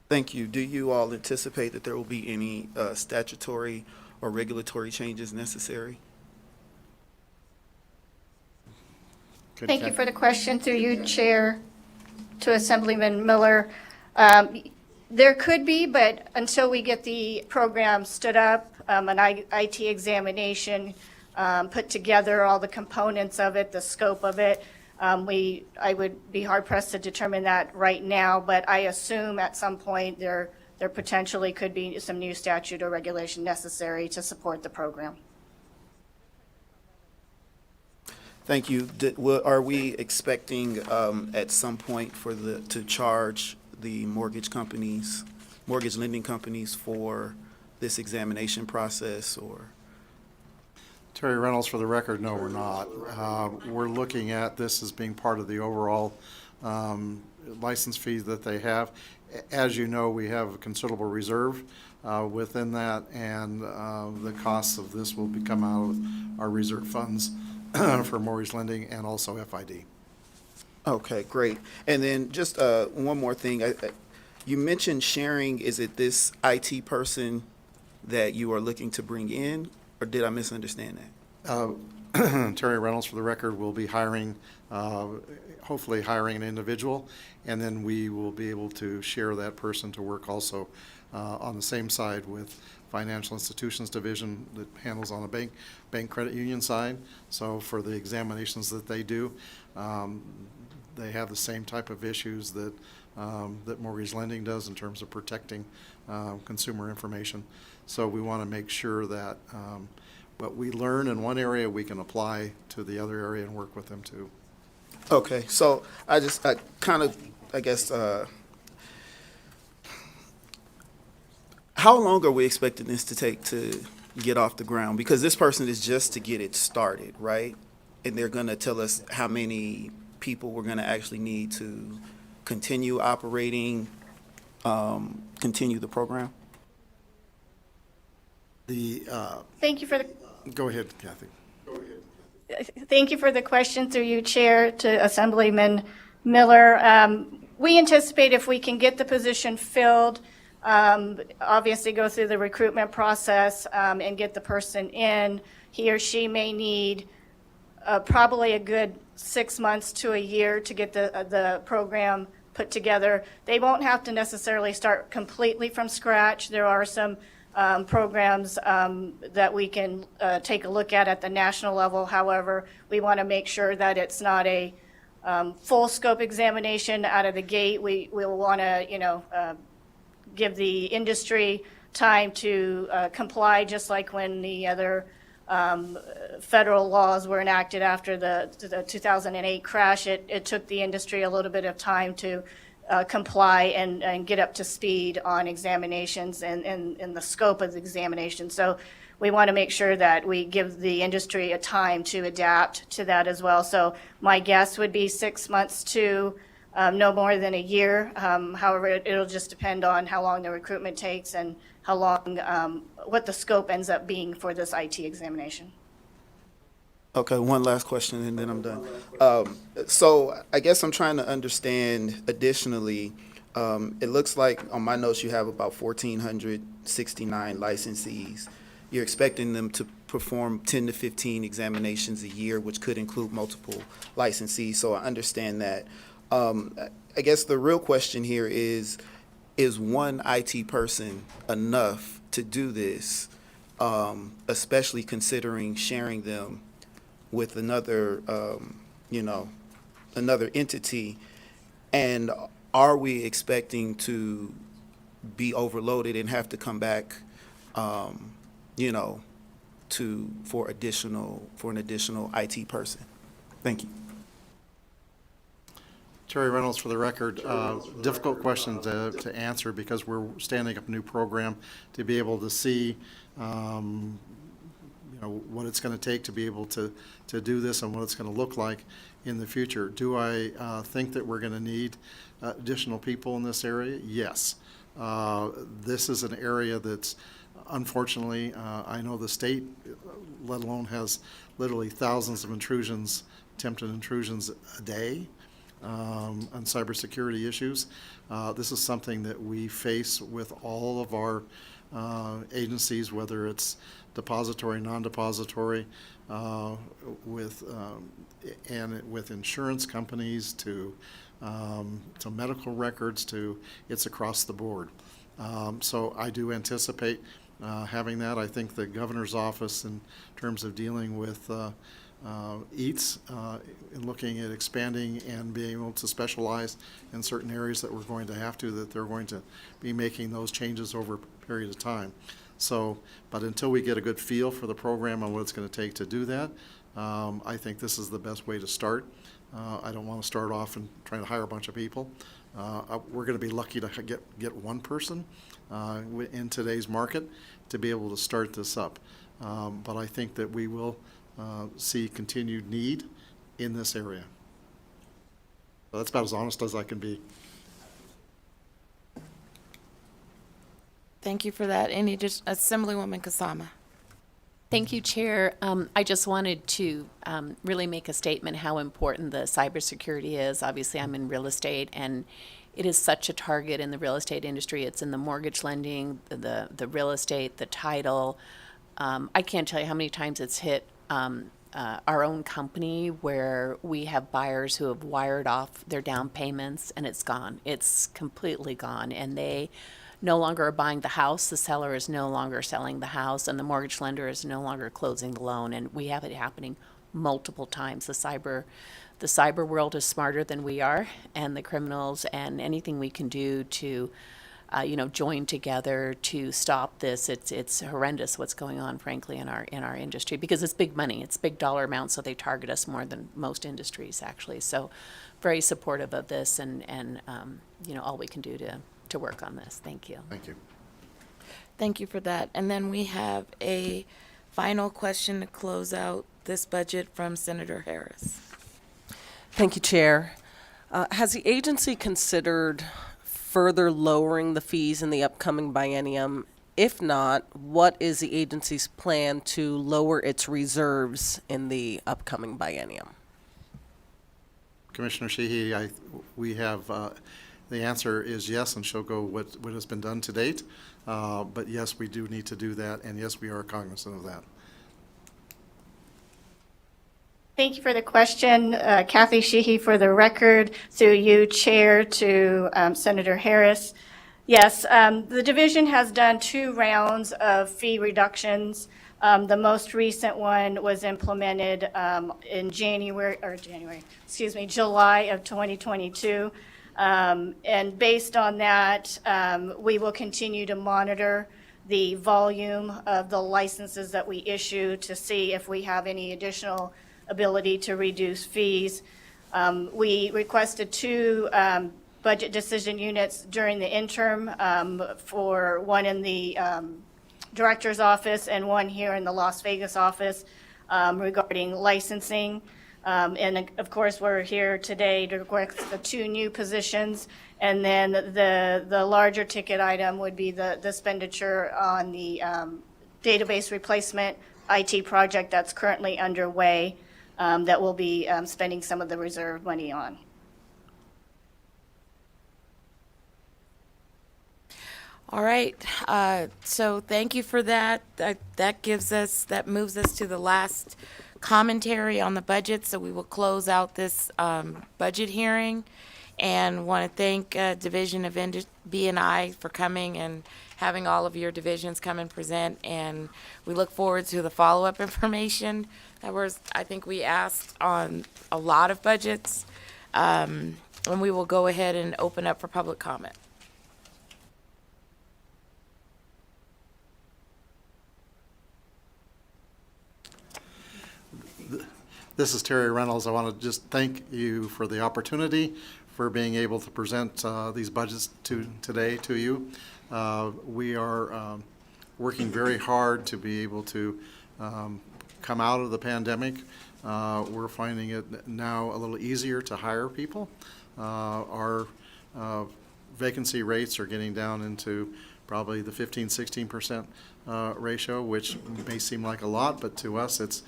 [SPEAKER 12] Thank you. Do you all anticipate that there will be any statutory or regulatory changes necessary?
[SPEAKER 16] Thank you for the question through you, Chair, to Assemblyman Miller. There could be, but until we get the program stood up, an IT examination put together, all the components of it, the scope of it, I would be hard pressed to determine that right now, but I assume at some point there potentially could be some new statute or regulation necessary to support the program.
[SPEAKER 12] Thank you. Are we expecting at some point to charge the mortgage lending companies for this examination process, or?
[SPEAKER 3] Terry Reynolds, for the record, no, we're not. We're looking at this as being part of the overall license fee that they have. As you know, we have a considerable reserve within that, and the costs of this will come out of our reserve funds for mortgage lending and also FID.
[SPEAKER 12] Okay, great. And then just one more thing. You mentioned sharing. Is it this IT person that you are looking to bring in, or did I misunderstand that?
[SPEAKER 3] Terry Reynolds, for the record, will be hiring, hopefully hiring an individual, and then we will be able to share that person to work also on the same side with Financial Institutions Division that handles on the bank credit union side. So for the examinations that they do, they have the same type of issues that that mortgage lending does in terms of protecting consumer information. So we want to make sure that what we learn in one area, we can apply to the other area and work with them too.
[SPEAKER 12] Okay, so I guess, how long are we expecting this to take to get off the ground? Because this person is just to get it started, right? And they're going to tell us how many people we're going to actually need to continue operating, continue the program?
[SPEAKER 16] Thank you for the
[SPEAKER 3] Go ahead, Kathy.
[SPEAKER 16] Thank you for the question through you, Chair, to Assemblyman Miller. We anticipate if we can get the position filled, obviously go through the recruitment process and get the person in, he or she may need probably a good 6 months to a year to get the program put together. They won't have to necessarily start completely from scratch. There are some programs that we can take a look at the national level. However, we want to make sure that it's not a full scope examination out of the gate. We will want to, give the industry time to comply, just like when the other federal laws were enacted after the 2008 crash. It took the industry a little bit of time to comply and get up to speed on examinations and the scope of the examination. So we want to make sure that we give the industry a time to adapt to that as well. So my guess would be 6 months to no more than a year. However, it'll just depend on how long the recruitment takes and how long, what the scope ends up being for this IT examination.
[SPEAKER 12] Okay, one last question and then I'm done. So I guess I'm trying to understand additionally, it looks like on my notes you have about 1,469 licensees. You're expecting them to perform 10 to 15 examinations a year, which could include multiple licensees, so I understand that. I guess the real question here is one IT person enough to do this, especially considering sharing them with another, another entity? And are we expecting to be overloaded and have to come back, for an additional IT person? Thank you.
[SPEAKER 3] Terry Reynolds, for the record, difficult question to answer because we're standing up a new program to be able to see, what it's going to take to be able to do this and what it's going to look like in the future. Do I think that we're going to need additional people in this area? Yes. This is an area that's, unfortunately, I know the state, let alone has literally thousands of intrusions, attempted intrusions a day on cybersecurity issues. This is something that we face with all of our agencies, whether it's depository, non-depository, with insurance companies to medical records it's across the board. So I do anticipate having that. I think the governor's office, in terms of dealing with EATS, and looking at expanding and being able to specialize in certain areas that we're going to have to, that they're going to be making those changes over a period of time. So, but until we get a good feel for the program and what it's going to take to do that, I think this is the best way to start. I don't want to start off and trying to hire a bunch of people. We're going to be lucky to get one person in today's market to be able to start this up. But I think that we will see continued need in this area. So that's about as honest as I can be.
[SPEAKER 1] Thank you for that. Any just Assemblywoman Kasama.
[SPEAKER 10] Thank you, Chair. I just wanted to really make a statement how important the cybersecurity is. Obviously, I'm in real estate, and it is such a target in the real estate industry. It's in the mortgage lending, the real estate, the title. I can't tell you how many times it's hit our own company where we have buyers who have wired off their down payments, and it's gone. It's completely gone, and they no longer are buying the house, the seller is no longer selling the house, and the mortgage lender is no longer closing the loan. And we have it happening multiple times. The cyber world is smarter than we are, and the criminals, and anything we can do to join together to stop this. It's horrendous what's going on, frankly, in our industry, because it's big money, it's big dollar amounts, so they target us more than most industries, actually. So very supportive of this, and all we can do to work on this. Thank you.
[SPEAKER 3] Thank you.
[SPEAKER 1] Thank you for that. And then we have a final question to close out this budget from Senator Harris.
[SPEAKER 9] Thank you, Chair. Has the agency considered further lowering the fees in the upcoming biennium? If not, what is the agency's plan to lower its reserves in the upcoming biennium?
[SPEAKER 3] Commissioner Sheehy, we have, the answer is yes, and she'll go what has been done to date. But yes, we do need to do that, and yes, we are cognizant of that.
[SPEAKER 16] Thank you for the question. Kathy Sheehy, for the record, through you, Chair, to Senator Harris. Yes, the division has done 2 rounds of fee reductions. The most recent one was implemented in July of 2022. And based on that, we will continue to monitor the volume of the licenses that we issue to see if we have any additional ability to reduce fees. We requested 2 budget decision units during the interim, for one in the director's office and one here in the Las Vegas office, regarding licensing. And of course, we're here today to request the 2 new positions. And then the larger ticket item would be the expenditure on the database replacement IT project that's currently underway, that we'll be spending some of the reserve money on.
[SPEAKER 1] All right, so thank you for that. That moves us to the last commentary on the budget, so we will close out this budget hearing. and want to thank Division of B&I for coming and having all of your divisions come and present. And we look forward to the follow-up information that was, I think we asked on a lot of budgets. And we will go ahead and open up for public comment.
[SPEAKER 3] This is Terry Reynolds. I want to just thank you for the opportunity for being able to present these budgets today to you. We are working very hard to be able to come out of the pandemic. We're finding it now a little easier to hire people. Our vacancy rates are getting down into probably the 15-16% ratio, which may seem like a lot, but to us it's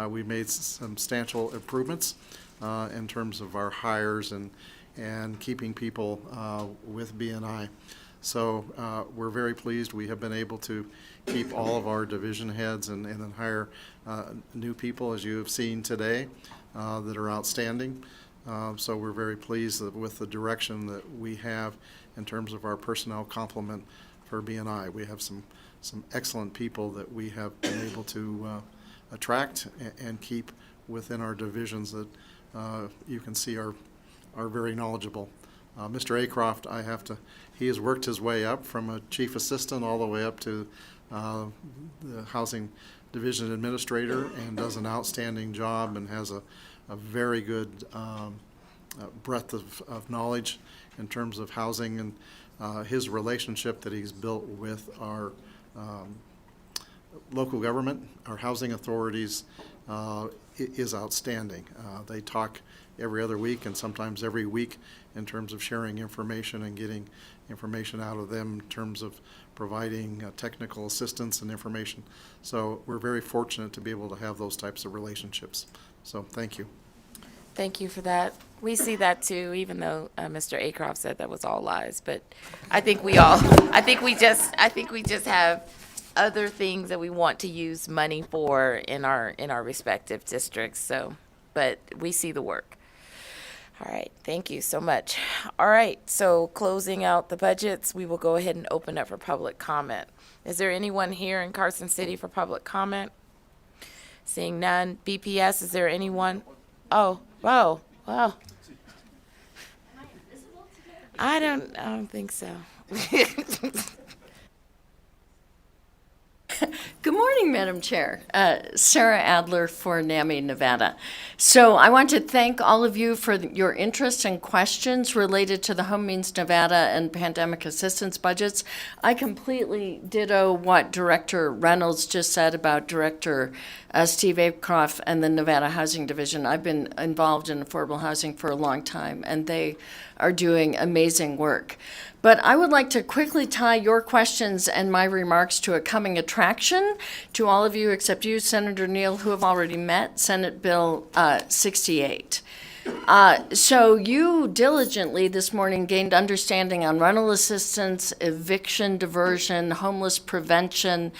[SPEAKER 3] we've made substantial improvements in terms of our hires and keeping people with B&I. So we're very pleased. We have been able to keep all of our division heads and then hire new people, as you have seen today, that are outstanding. So we're very pleased with the direction that we have in terms of our personnel complement for B&I. We have some excellent people that we have been able to attract and keep within our divisions that you can see are very knowledgeable. Mr. Acroft, he has worked his way up from a chief assistant all the way up to the housing division administrator, and does an outstanding job and has a very good breadth of knowledge in terms of housing, and his relationship that he's built with our local government, our housing authorities, is outstanding. They talk every other week and sometimes every week in terms of sharing information and getting information out of them in terms of providing technical assistance and information. So we're very fortunate to be able to have those types of relationships. So thank you.
[SPEAKER 1] Thank you for that. We see that too, even though Mr. Acroft said that was all lies. But I think we just have other things that we want to use money for in our respective districts. So, but we see the work. All right, thank you so much. All right, so closing out the budgets, we will go ahead and open up for public comment. Is there anyone here in Carson City for public comment? Seeing none. BPS, is there anyone? Oh, wow. I don't think so.
[SPEAKER 17] Good morning, Madam Chair. Sarah Adler for NAMI, Nevada. So I want to thank all of you for your interest and questions related to the Home Means Nevada and pandemic assistance budgets. I completely ditto what Director Reynolds just said about Director Steve Acroft and the Nevada Housing Division. I've been involved in affordable housing for a long time, and they are doing amazing work. But I would like to quickly tie your questions and my remarks to a coming attraction to all of you except you, Senator Neal, who have already met, Senate Bill 68. So you diligently this morning gained understanding on rental assistance, eviction diversion, homeless prevention,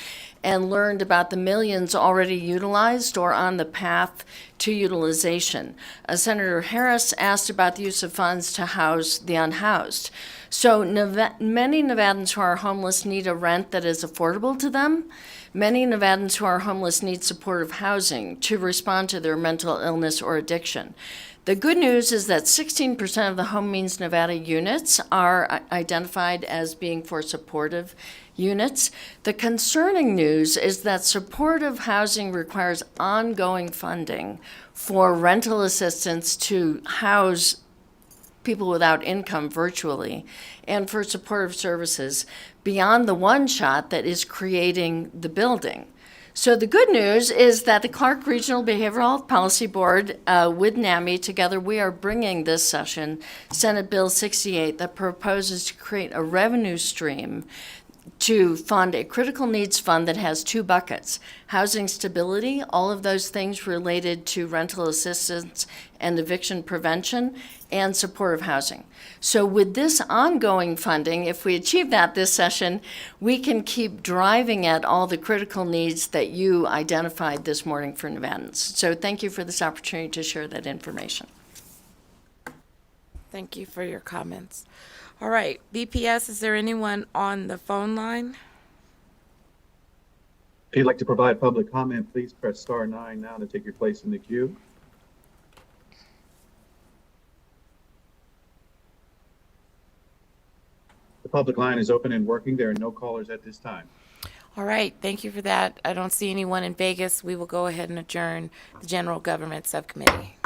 [SPEAKER 17] and learned about the millions already utilized or on the path to utilization. Senator Harris asked about the use of funds to house the unhoused. So many Nevadans who are homeless need a rent that is affordable to them. Many Nevadans who are homeless need supportive housing to respond to their mental illness or addiction. The good news is that 16% of the Home Means Nevada units are identified as being for supportive units. The concerning news is that supportive housing requires ongoing funding for rental assistance to house people without income virtually, and for supportive services beyond the one shot that is creating the building. So the good news is that the Clark Regional Behavioral Health Policy Board with NAMI together, we are bringing this session Senate Bill 68 that proposes to create a revenue stream to fund a critical needs fund that has two buckets: housing stability, all of those things related to rental assistance and eviction prevention, and supportive housing. So with this ongoing funding, if we achieve that this session, we can keep driving at all the critical needs that you identified this morning for Nevadans. So thank you for this opportunity to share that information.
[SPEAKER 1] Thank you for your comments. All right, BPS, is there anyone on the phone line?
[SPEAKER 18] If you'd like to provide public comment, please press star 9 now to take your place in the queue. The public line is open and working. There are no callers at this time.
[SPEAKER 1] All right, thank you for that. I don't see anyone in Vegas. We will go ahead and adjourn the General Government Subcommittee.